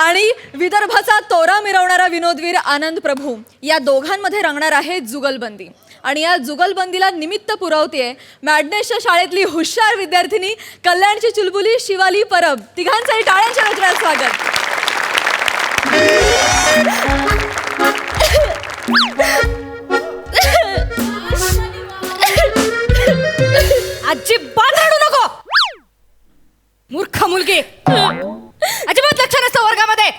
आणि विदर्भाचा तोरा मिरवणारा विनोदवीर आनंद प्रभू या दोघांमध्ये रंगणार आहे जुगलबंदी. आणि या जुगलबंदीला निमित्त पुरवतेय मॅडनेसच्या शाळेतली हुशार विद्यार्थिनी कल्याणची चुलबुली शिवाली परब. तिघांचंही टाळ्यांच्या गजरात स्वागत. अजिबात रडू नको, मूर्ख मुलगी. अजिबात लक्ष नसतं वर्गामध्ये.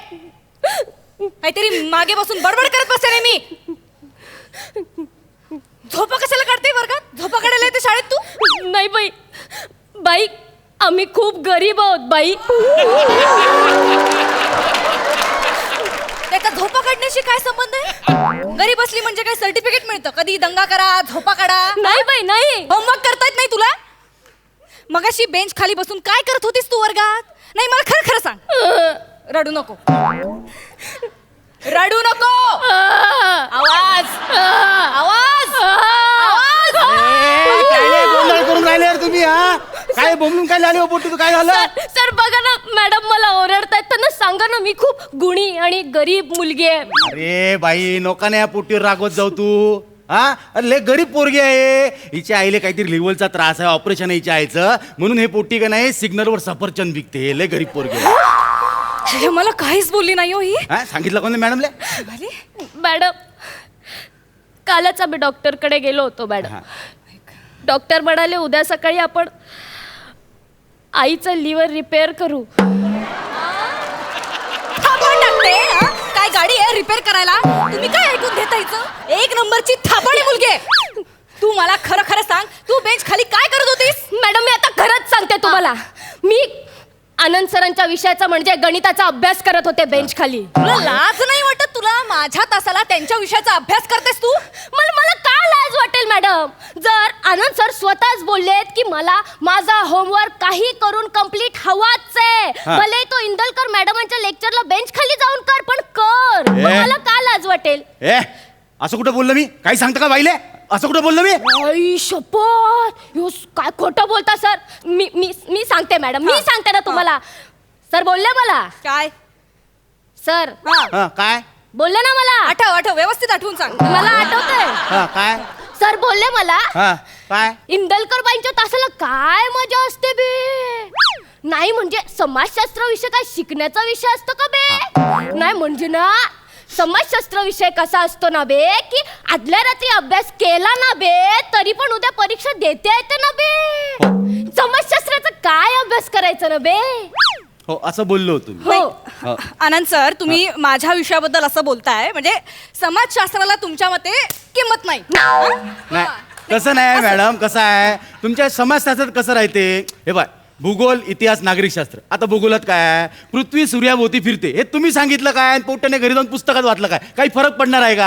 काहीतरी मागे बसून बडबड करत बसते नाही मी. झोपा कशाला काढते वर्गात? झोपा काढायला येते शाळेत तू? नाही बाई, बाई आम्ही खूप गरीब आहोत बाई. त्याचा झोपा काढण्याशी काय संबंध आहे? घरी बसली म्हणजे काय सर्टिफिकेट मिळतं? कधी दंगा करा, झोपा काढा. नाही बाई नाही. होमवर्क करता येत नाही तुला? मगाशी बेंच खाली बसून काय करत होतीस तू वर्गात? नाही, मला खरं खरं सांग. रडू नको, रडू नको. आवाज आवाज आवाज. काय गोंधळ करून राहिले यार तुम्ही? हा काय बोंबलून काय आले हो पोट्टी? तू काय झालं? सर बघा ना, मॅडम मला ओरडतायत. त्यांना सांगा ना, मी खूप गुणी आणि गरीब मुलगी आहे. अरे बाई, नोकाने या पोट्टीवर रागवत जाऊ तू. हा अरे लय गरीब पोरगी आहे. हिच्या आईले काहीतरी लिव्हरचा त्रास आहे, ऑपरेशन आहे हिच्या आईचं, म्हणून हे पोट्टी का नाही सिग्नलवर सफरचंद विकते. लय गरीब पोरगी आहे. मला काहीच बोलली नाही हो ही. हा सांगितलं कोणी मॅडमले? मॅडम, कालच आम्ही डॉक्टरकडे गेलो होतो मॅडम. डॉक्टर म्हणाले उद्या सकाळी आपण आईचं लिव्हर रिपेअर करू. थापण टाकते हा? काय गाडी आहे रिपेअर करायला? तुम्ही काय ऐकून घेता हिचं? एक नंबरची थापणी मुलगी आहे. तू मला खरं खरं सांग, तू बेंच खाली काय करत होतीस? मॅडम, मी आता खरंच सांगते तुम्हाला. मी आनंद सरांच्या विषयाचा म्हणजे गणिताचा अभ्यास करत होते बेंच खाली. तुला लाज नाही वाटत? तुला माझ्या तासाला त्यांच्या विषयाचा अभ्यास करतेस तू? मला का लाज वाटेल मॅडम? जर आनंद सर स्वतःच बोललेत की मला माझा होमवर्क काही करून कंप्लीट हवाच आहे, भले तो इंदलकर मॅडमांच्या लेक्चरला बेंच खाली जाऊन कर, पण कर. मला का लाज वाटेल? असं कुठं बोललो मी? काही सांगतं का बाईले? असं कुठं बोललो मी? आई शपथ, काय खोटं बोलता सर. मी सांगते मॅडम, मी सांगते ना तुम्हाला. सर बोलले मला. काय सर काय बोलले ना मला? आठव व्यवस्थित आठवून सांग. मला आठवतंय. काय सर बोलले मला, काय इंदलकर बाईंच्या तासाला काय मजा असते बे. नाही म्हणजे समाजशास्त्र विषय काय शिकण्याचा विषय असतो का बे? नाही म्हणजे ना, समाजशास्त्र विषय कसा असतो ना बे, की आदल्या रात्री अभ्यास केला ना बे, तरी पण उद्या परीक्षा देता येते ना बे. समाजशास्त्राचा काय अभ्यास करायचा ना बे? हो असं बोललो तुम्ही. हो. आनंद सर, तुम्ही माझ्या विषयाबद्दल असं बोलताय म्हणजे समाजशास्त्राला तुमच्या मते किंमत नाही. नाही तसं नाही मॅडम. कसं आहे तुमच्या समाजशास्त्रात कसं राहते? हे बाय, भूगोल, इतिहास, नागरिकशास्त्र. आता भूगोलात काय? पृथ्वी सूर्याभोवती फिरते, हे तुम्ही सांगितलं काय? पोट्याने घरी जाऊन पुस्तकात वाचलं काय? काही फरक पडणार आहे का?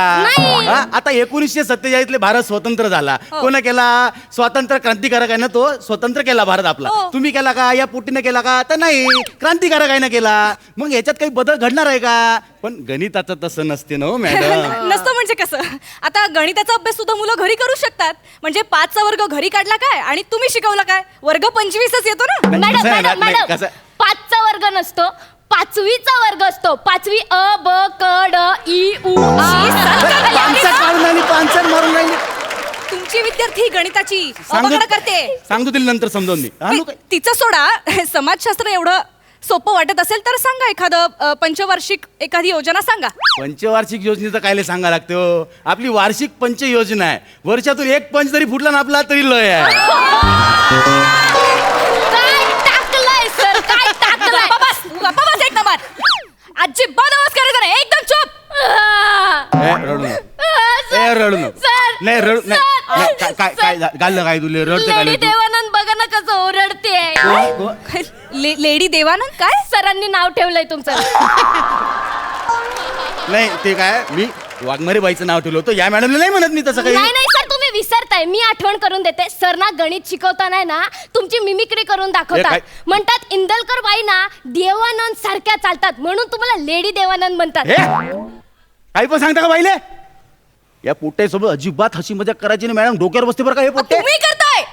हा? आता 1947 भारत स्वतंत्र झाला. कोण केला? स्वातंत्र्य क्रांतिकारक आहे ना, तो स्वतंत्र केला भारत आपला. तुम्ही केला का? या पोट्टीने केला का? तर नाही, क्रांतिकारक आहे ना केला. मग याच्यात काही बदल घडणार आहे का? पण गणिताचं तसं नसते ना हो मॅडम. नसतं म्हणजे कसं? आता गणिताचा अभ्यास सुद्धा मुलं घरी करू शकतात. म्हणजे 5चा वर्ग घरी काढला काय आणि तुम्ही शिकवला काय? वर्ग 25च येतो ना. मॅडम मॅडम मॅडम, 5चा वर्ग नसतो, 5वीचा वर्ग असतो. 5वी अ ब क ड ई उ पानसट मारून राहिली. तुमची विद्यार्थी गणिताची अवघड करते. सांगतो तिला नंतर समजावून मी. तिचं सोडा, समाजशास्त्र एवढं सोपं वाटत असेल तर सांगा एखादं पंचवार्षिक एखादी योजना सांगा. पंचवार्षिक योजनेचं कायले सांगा लागते हो? आपली वार्षिक पंच योजना आहे. वर्षातून एक पंच जरी फुटला ना आपला तरी लय आहे. काय टाकलंय सर, काय टाकलंय? बाबा एक नंबर. अजिबात आवाज करायचा नाही, एकदम चुप. रडू नको. रडू नको. नाही रडू नाही. काय काय घाललं काय तुले? रडते काय लेडी तू? देवानंद बघा ना कसं ओरडते. लेडी देवानंद काय? सरांनी नाव ठेवलंय तुमचं. नाही ते काय, मी वाघमारे बाईचं नाव ठेवलं होतं. या मॅडमला नाही म्हणत मी तसं काही. नाही सर, तुम्ही विसरताय. मी आठवण करून देते. सर ना गणित शिकवताना ना तुमची मिमिक्री करून दाखवतात. म्हणतात इंदलकर बाई ना देवानंद सारख्या चालतात, म्हणून तुम्हाला लेडी देवानंद म्हणतात. काही पण सांगता का बाईले? या पोट्यासोबत अजिबात हसी मजाक करायची नाही मॅडम. डोक्यावर बसते बरं का हे पोट्टे. तुम्ही करताय.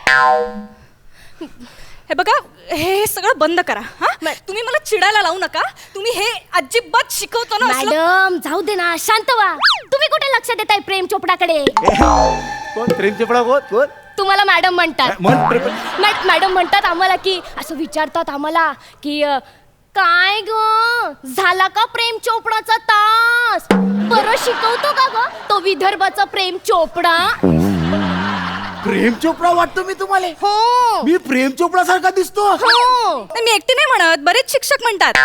हे बघा, हे सगळं बंद करा. हा, तुम्ही मला चिडायला लावू नका. तुम्ही हे अजिबात शिकवतो ना. मॅडम जाऊ दे ना, शांत व्हा. तुम्ही कुठे लक्ष देताय प्रेम चोपडाकडे? कोण प्रेम चोपडा? कोण? तुम्हाला मॅडम म्हणतात. मॅडम म्हणतात आम्हाला की असं विचारतात आम्हाला की काय ग झाला का प्रेम चोपडाचा तास? बरं शिकवतो का ग तो विदर्भाचा प्रेम चोपडा? प्रेम चोपडा वाटतो मी तुम्हाला? हो. मी प्रेम चोपडा सारखा दिसतो? हो. मी एकटी नाही म्हणत, बरेच शिक्षक म्हणतात.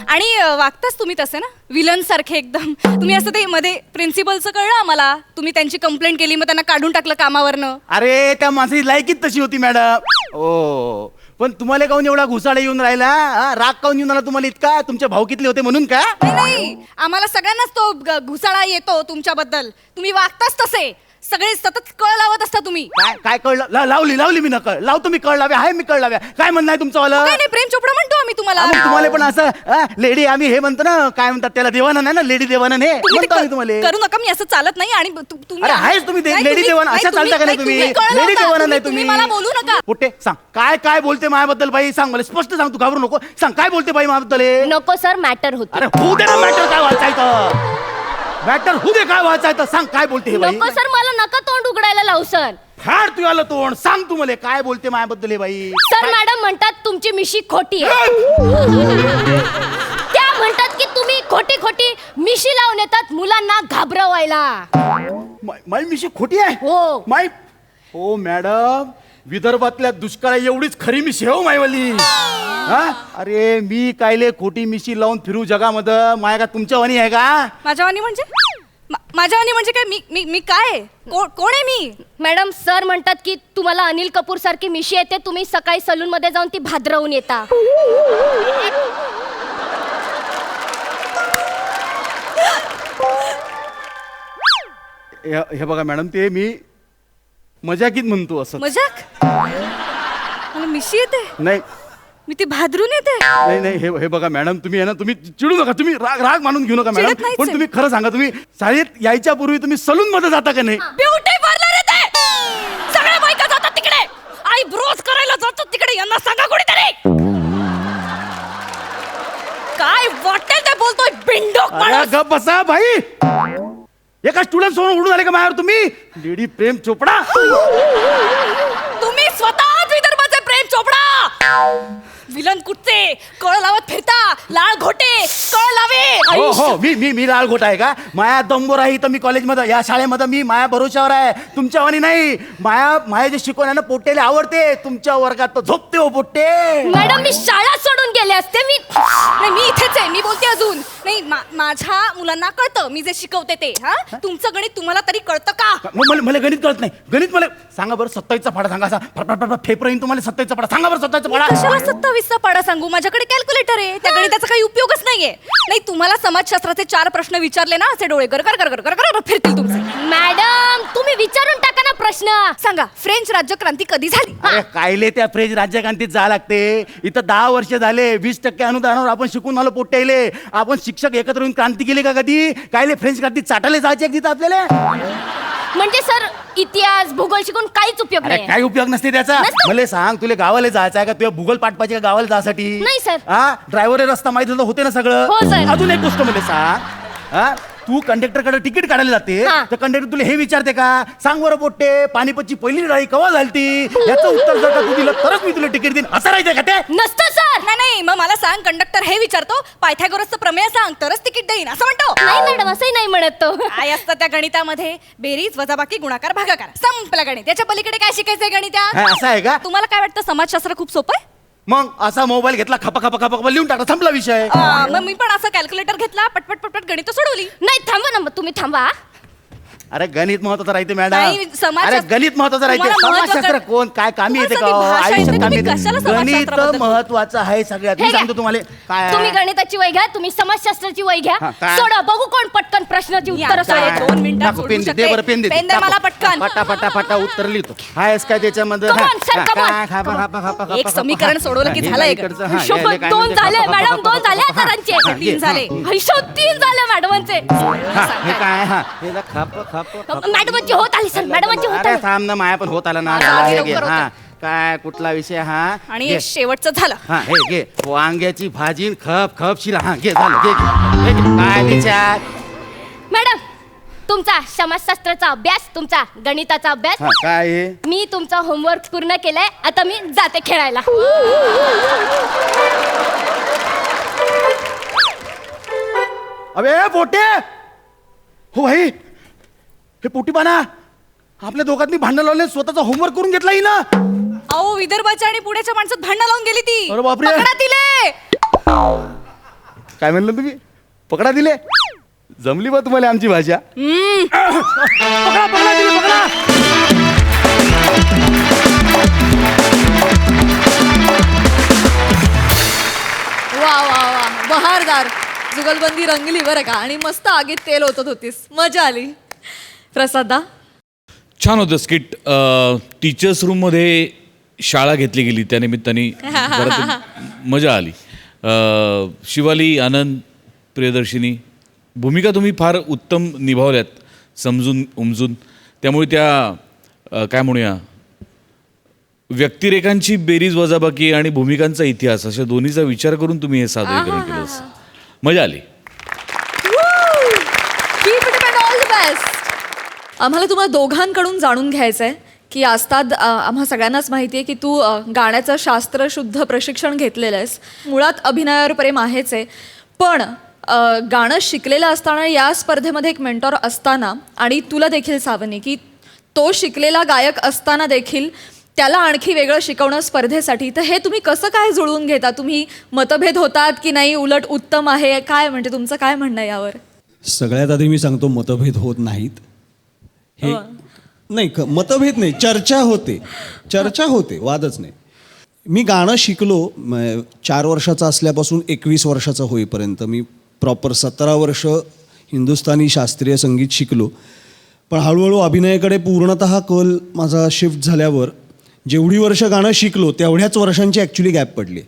आणि वागताच तुम्ही तसे ना, विलन सारखे एकदम. तुम्ही असं ते मध्ये प्रिन्सिपलचं कळलं आम्हाला, तुम्ही त्यांची कंप्लेंट केली मग त्यांना काढून टाकलं कामावरनं. अरे त्या माणसाची लायकीच तशी होती मॅडम. ओ पण तुम्हाला काऊन एवढा घुसाळा येऊन राहिला हा? राग काऊन येऊन आला तुम्हाला इतका? तुमच्या भाऊकीतले होते म्हणून का? नाही आम्हाला सगळ्यांनाच तो घुसाळा येतो तुमच्याबद्दल. तुम्ही वागताच तसे, सगळे सतत कळ लावत असता तुम्ही. काय काय कळ लावली मी ना कळ लावतो मी कळ लाव्या आहे मी कळ लाव्या काय म्हणणं आहे तुमचं वालं? काय नाही, प्रेम चोपडा म्हणतो आम्ही तुम्हाला. मग तुम्हाला पण असं लेडी आम्ही हे म्हणतो ना काय म्हणतात त्याला देवानंद आहे ना लेडी देवानंद हे तुम्ही ते म्हणतो आम्ही तुम्हाला. करू नका, मी असं चालत नाही. आणि तुम्ही अरे आहेच तुम्ही नाही, लेडी देवानंद अशा चालता का नाही तुम्ही? लेडी देवानंद आहे तुम्ही. मला बोलू नका. कुठे सांग काय काय बोलते माझ्याबद्दल बाई? सांग मला स्पष्ट सांग, तू घाबरू नको. सांग काय बोलते बाई माझ्याबद्दल हे? नको सर, मॅटर होते. अरे होऊ दे ना मॅटर काय वाचायचं. मॅटर होऊ दे काय वाचायचं. सांग काय बोलते हे बाई? नको सर, मला नका तोंड उघडायला लावू सर. फाड तू आलं तोंड. सांग तू मला काय बोलते माझ्याबद्दल हे बाई? सर मॅडम म्हणतात तुमची मिशी खोटी आहे. त्या म्हणतात की तुम्ही खोटी खोटी मिशी लावून येतात मुलांना घाबरवायला. माई मिशी खोटी आहे? हो. माई हो मॅडम, विदर्भातल्या दुष्काळा एवढीच खरी मिशी हो मायवाली. हा अरे मी कायले खोटी मिशी लावून फिरू जगामध्ये? माय का तुमच्या वाणी आहे का? माझ्यावानी म्हणजे माझ्यावानी म्हणजे काय? मी काय आहे? कोण आहे मी? मॅडम सर म्हणतात की तुम्हाला अनिल कपूर सारखी मिशी येते, तुम्ही सकाळी सलून मध्ये जाऊन ती भादरवून येता. हे बघा मॅडम, ते मी मजाकीत म्हणतो असं. मजाक? मला मिशी येते? नाही मी ती भादरून येते? नाही नाही हे बघा मॅडम, तुम्ही आहे ना, तुम्ही चिडू नका, तुम्ही राग मानून घेऊ नका मॅडम. चिडत नाहीच पण आहे. तुम्ही खरं सांगा, तुम्ही शाळेत यायच्या पूर्वी तुम्ही सलून मध्ये जाता का नाही? ब्युटी पार्लर येते, सगळ्या बायका जातात तिकडे, आई ब्रोज करायला जातात तिकडे. यांना सांगा कोणीतरी. काय वाटेल ते बोलतोय बिंडोक अरे माणूस. गप बसा भाई. एका स्टुडंट सोडून उडून आले का माझ्यावर तुम्ही? लेडी प्रेम चोपडा. तुम्ही स्वतःच विदर्भाचे प्रेम चोपडा. विलन कुठचे कळ लावत फिरता, लाळ घोटे कळ लावे. हो हो मी लाल घोट आहे का? माया दंबोर आहे इथं. मी कॉलेजमध्ये या शाळेमध्ये मी माया भरोशावर आहे, तुमच्या वाणी नाही. माया जे शिकवण्यानं पोट्टेले आवडते, तुमच्या वर्गात तर झोपते हो पोट्टे. मॅडम मी शाळा सोडून गेले असते. मी इथेच आहे, मी बोलते अजून. नाही माझ्या मुलांना कळतं मी जे शिकवते ते. हा तुमचं गणित तुम्हाला तरी कळतं का? मला गणित कळत नाही. गणित मला सांगा बरं. 27चा पाडा सांगा. असा फेपर येईन तुम्हाला 27चा पाडा सांगा बरं. 27चा पाडा कशाला 27चा पाडा सांगू? माझ्याकडे कॅल्क्युलेटर आहे. त्या गणिताचा काही उपयोगच नाहीये. नाही तुम्हाला समाजशास्त्राचे 4 प्रश्न विचारले ना, असे डोळे कर फिरतील तुमचे. मॅडम तुम्ही विचारून टाका ना प्रश्न. सांगा, फ्रेंच राज्यक्रांती कधी झाली? अरे कायले त्या फ्रेंच राज्यक्रांतीत जा लागते? इथं 10 वर्ष झाले, 20% अनुदानावर आपण शिकून आलो पोट्टेले. आपण शिक्षक एकत्र येऊन क्रांती केली का कधी? कायले फ्रेंच क्रांती चाटायला जायचे तिथं आपल्याला? म्हणजे सर इतिहास भूगोल शिकून काहीच उपयोग अरे नाही. काय उपयोग नसते त्याचा. मला सांग, तुला गावाला जायचं आहे का? तुला भूगोल पाठ पाहिजे का गावाला जायसाठी? नाही, सर. हा ड्रायव्हर रस्ता माहिती होते ना सगळं? हो, सर. अजून एक गोष्ट मला सांग. हा तू कंडक्टरकडे तिकीट काढायला जाते, हा. तर कंडक्टर तुला हे विचारते का? सांग बरं पोट्टे, पानिपतची पहिली लढाई केव्हा झालती? याचं उत्तर जर का तू दिलं तरच मी तुला तिकीट देईन. असं राहायचं का ते? नसतं सर. नाही मग मला सांग, कंडक्टर हे विचारतो पायथागोरसचं प्रमेय सांग तरच तिकीट देईन असं म्हणतो? नाही मॅडम असंही नाही म्हणत तो. काय असतं त्या गणितामध्ये? बेरीज वजाबाकी गुणाकार भागाकार, संपलं गणित. याच्या पलीकडे काय शिकायचंय गणितात? हा, असं आहे का? तुम्हाला काय वाटतं समाजशास्त्र खूप सोपं आहे? मग असा मोबाईल घेतला, खपा लिहून टाकला, संपला विषय. मग मी पण असं कॅल्क्युलेटर घेतला, पटपट गणित सोडवली. नाही थांबा ना, मग तुम्ही थांबा. अरे गणित महत्वाचं राहते मॅडम. नाही, समाजशास्त्र- अरे गणित महत्वाचं राहते. तुम्हाला महत्त्व समाजशास्त्र कर- कोण काय कामी येते का? तुम्हाला साधी भाषा आयुष्यात येते, कामी तुम्ही येते. कशाला गणित समाजशास्त्राबद्दल? महत्वाचं आहे सगळ्यात. मी हे घ्या. सांगतो तुम्हाला काय तुम्ही आहे. गणिताची वही घ्या, तुम्ही समाजशास्त्राची वही घ्या. हा, काय? सोडा बघू कोण पटकन प्रश्नाची उत्तरं या, सोडवतो. काय? 2 मिनिटात टाकू, सोडवू पेन दे, शकते. दे बरं, पेन दे. पेन द्या टाकू. मला पटकन. फटा उत्तर लिहितो. आहेस काय त्याच्यामध्ये? Come on, sir, come on. एक समीकरण सोडवलं की झालं एक. हिशोब 2 झाले मॅडम, 2 झाले सरांचे. 3 झाले. हिशोब 3 झाले मॅडमांचे. हे काय? हा हे खप मॅडमांची होत आली सर, मॅडमांची होत अरे आली. थांब ना, माया पण होत आला ना. हा, हे लवकर घे. होतं. हा काय कुठला विषय? हा आणि घे. एक शेवटचं झालं. हा हे घे. वांग्याची भाजी खप शिरा. हा घे, झालं. घे काय विचार? मॅडम तुमचा समाजशास्त्राचा अभ्यास, तुमचा गणिताचा अभ्यास, हा काय आहे? मी तुमचा होमवर्क पूर्ण केलाय. आता मी जाते खेळायला. अबे पोटे, हो भाई हे पोटी पाना, आपल्या दोघांनी भांडण लावले, स्वतःचा होमवर्क करून घेतला ही ना. अहो विदर्भाच्या आणि पुण्याच्या माणसात भांडण लावून गेली ती. अरे बापरे. पकडा तिले. काय म्हणलं तुम्ही? पकडा दिले? जमली बा तुम्हाला आमची भाषा. पकडा दिले, पकडा. वा वा, बहारदार. जुगलबंदी रंगली बरं का, आणि मस्त आगीत तेल ओतत होतीस, मजा आली. प्रसादा, छान होतं स्किट. टीचर्स रूममध्ये शाळा घेतली गेली त्यानिमित्ताने जरा ते मजा आली. शिवाली, आनंद, प्रियदर्शिनी, भूमिका तुम्ही फार उत्तम निभावल्यात, समजून उमजून. त्यामुळे त्या काय म्हणूया, व्यक्तिरेखांची बेरीज वजाबाकी आणि भूमिकांचा इतिहास अशा दोन्हीचा विचार करून तुम्ही हे सादरीकरण केलं असं. मजा आली. Keep it and all the best. आम्हाला तुम्हाला दोघांकडून जाणून घ्यायचं आहे की आस्ताद, आम्हा सगळ्यांनाच माहिती आहे की तू गाण्याचं शास्त्रशुद्ध प्रशिक्षण घेतलेलं आहेस. मुळात अभिनयावर प्रेम आहेच आहे, पण गाणं शिकलेलं असताना, या स्पर्धेमध्ये एक मेंटॉर असताना, आणि तुला देखील सावनी, की तो शिकलेला गायक असताना देखील त्याला आणखी वेगळं शिकवणं स्पर्धेसाठी, तर हे तुम्ही कसं काय जुळवून घेता? तुम्ही मतभेद होतात की नाही, उलट उत्तम आहे, काय म्हणजे तुमचं काय म्हणणं आहे यावर? सगळ्यात आधी मी सांगतो, मतभेद होत नाहीत. हे नाही, मतभेद नाही, चर्चा होते, वादच नाही. मी गाणं शिकलो 4 वर्षाचा असल्यापासून 21 वर्षाचा होईपर्यंत मी प्रॉपर 17 वर्ष हिंदुस्थानी शास्त्रीय संगीत शिकलो. पण हळूहळू अभिनयाकडे पूर्णतः कल माझा शिफ्ट झाल्यावर जेवढी वर्ष गाणं शिकलो तेवढ्याच वर्षांची ॲक्च्युली गॅप पडली.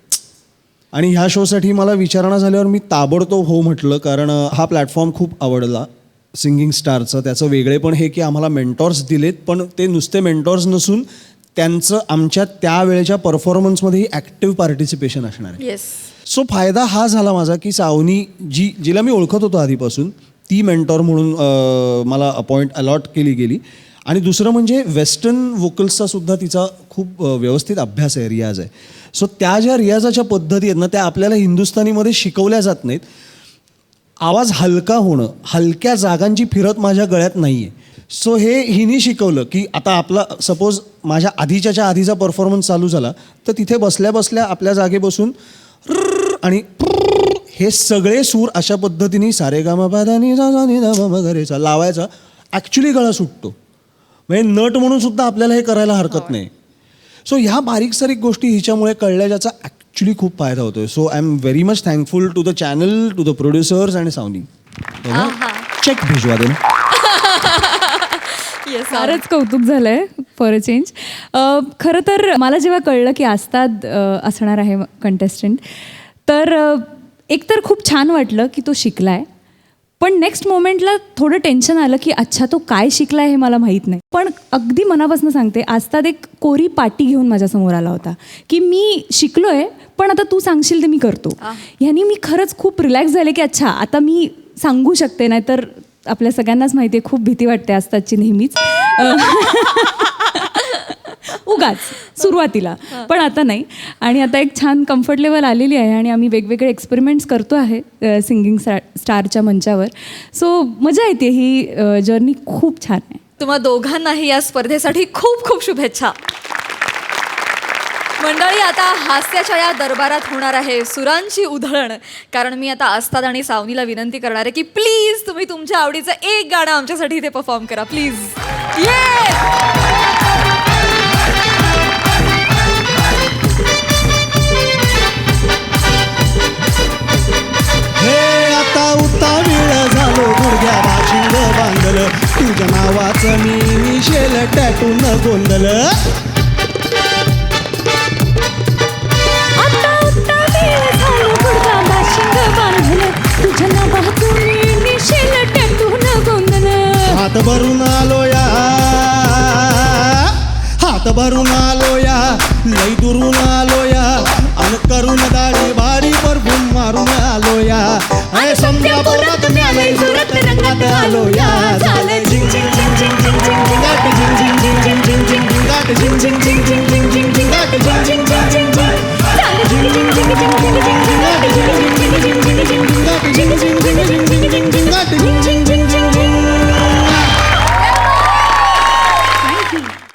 आणि ह्या शोसाठी मला विचारणा झाल्यावर मी ताबडतोब हो म्हटलं, कारण हा प्लॅटफॉर्म खूप आवडला सिंगिंग स्टारचं. त्याचं वेगळेपण हे की आम्हाला मेंटॉर्स दिलेत, पण ते नुसते मेंटॉर्स नसून त्यांचं आमच्या त्यावेळेच्या परफॉर्मन्समध्येही ॲक्टिव्ह पार्टिसिपेशन असणार आहे. येस. सो फायदा हा झाला माझा की सावनी, जिला मी ओळखत होतो आधीपासून, ती मेंटॉर म्हणून मला अलॉट केली गेली. आणि दुसरं म्हणजे वेस्टर्न वोकल्सचा सुद्धा तिचा खूप व्यवस्थित अभ्यास आहे, रियाज आहे. सो त्या ज्या रियाजाच्या पद्धती आहेत ना, त्या आपल्याला हिंदुस्थानीमध्ये शिकवल्या जात नाहीत. आवाज हलका होणं, हलक्या जागांची फिरत माझ्या गळ्यात नाही आहे. सो हे हिने शिकवलं की आता आपला सपोज माझ्या आधीचा परफॉर्मन्स चालू झाला, तर तिथे बसल्या बसल्या आपल्या जागे बसून आणि हे सगळे सूर अशा पद्धतीने सारेगामापाधानी वगैरेचा लावायचा, ॲक्च्युली गळा सुटतो. म्हणजे नट म्हणून सुद्धा आपल्याला हे करायला हरकत नाही. सो ह्या बारीक सारीक गोष्टी हिच्यामुळे कळल्या, ज्याचा ॲक्च्युली खूप फायदा होतोय. So I am very much thankful to the channel, to the producers आणि सावनी. चेक भिजवा दे. फारच कौतुक झालंय फॉर अ चेंज. खरं तर मला जेव्हा कळलं की आस्ताद असणार आहे कंटेस्टंट, तर एकतर खूप छान वाटलं की तो शिकलाय, पण नेक्स्ट मोमेंटला थोडं टेन्शन आलं की अच्छा तो काय शिकलाय हे मला माहीत नाही. पण अगदी मनापासून सांगते, आस्ताद एक कोरी पाटी घेऊन माझ्यासमोर आला होता की मी शिकलोय, पण आता तू सांगशील ते मी करतो. ह्यानी मी खरंच खूप रिलॅक्स झाले की अच्छा आता मी सांगू शकते. नाही तर आपल्या सगळ्यांनाच माहिती आहे खूप भीती वाटते आस्तादची नेहमीच, उगाच सुरुवातीला, पण आता नाही. आणि आता एक छान कम्फर्ट लेवल आलेली आहे आणि आम्ही वेगवेगळे एक्सपेरिमेंट्स करतो आहे सिंगिंग स्टारच्या मंचावर. सो मजा येते, ही जर्नी खूप छान आहे. तुम्हा दोघांनाही या स्पर्धेसाठी खूप खूप शुभेच्छा. मंडळी, आता हास्याच्या या दरबारात होणार आहे सुरांची उधळण, कारण मी आता आस्ताद आणि सावनीला विनंती करणार आहे की प्लीज तुम्ही तुमच्या आवडीचं एक गाणं आमच्यासाठी इथे परफॉर्म करा प्लीज. हे आता उतावीळ झालो, गुडघ्या बाशिंग बांधल, तुझ्या नावाचं मी मिशेल टॅटून गोंधल. हात भरून आलो या, लई दुरून आलो या, अन करून दाढी बारी परफूम मारून आलो या.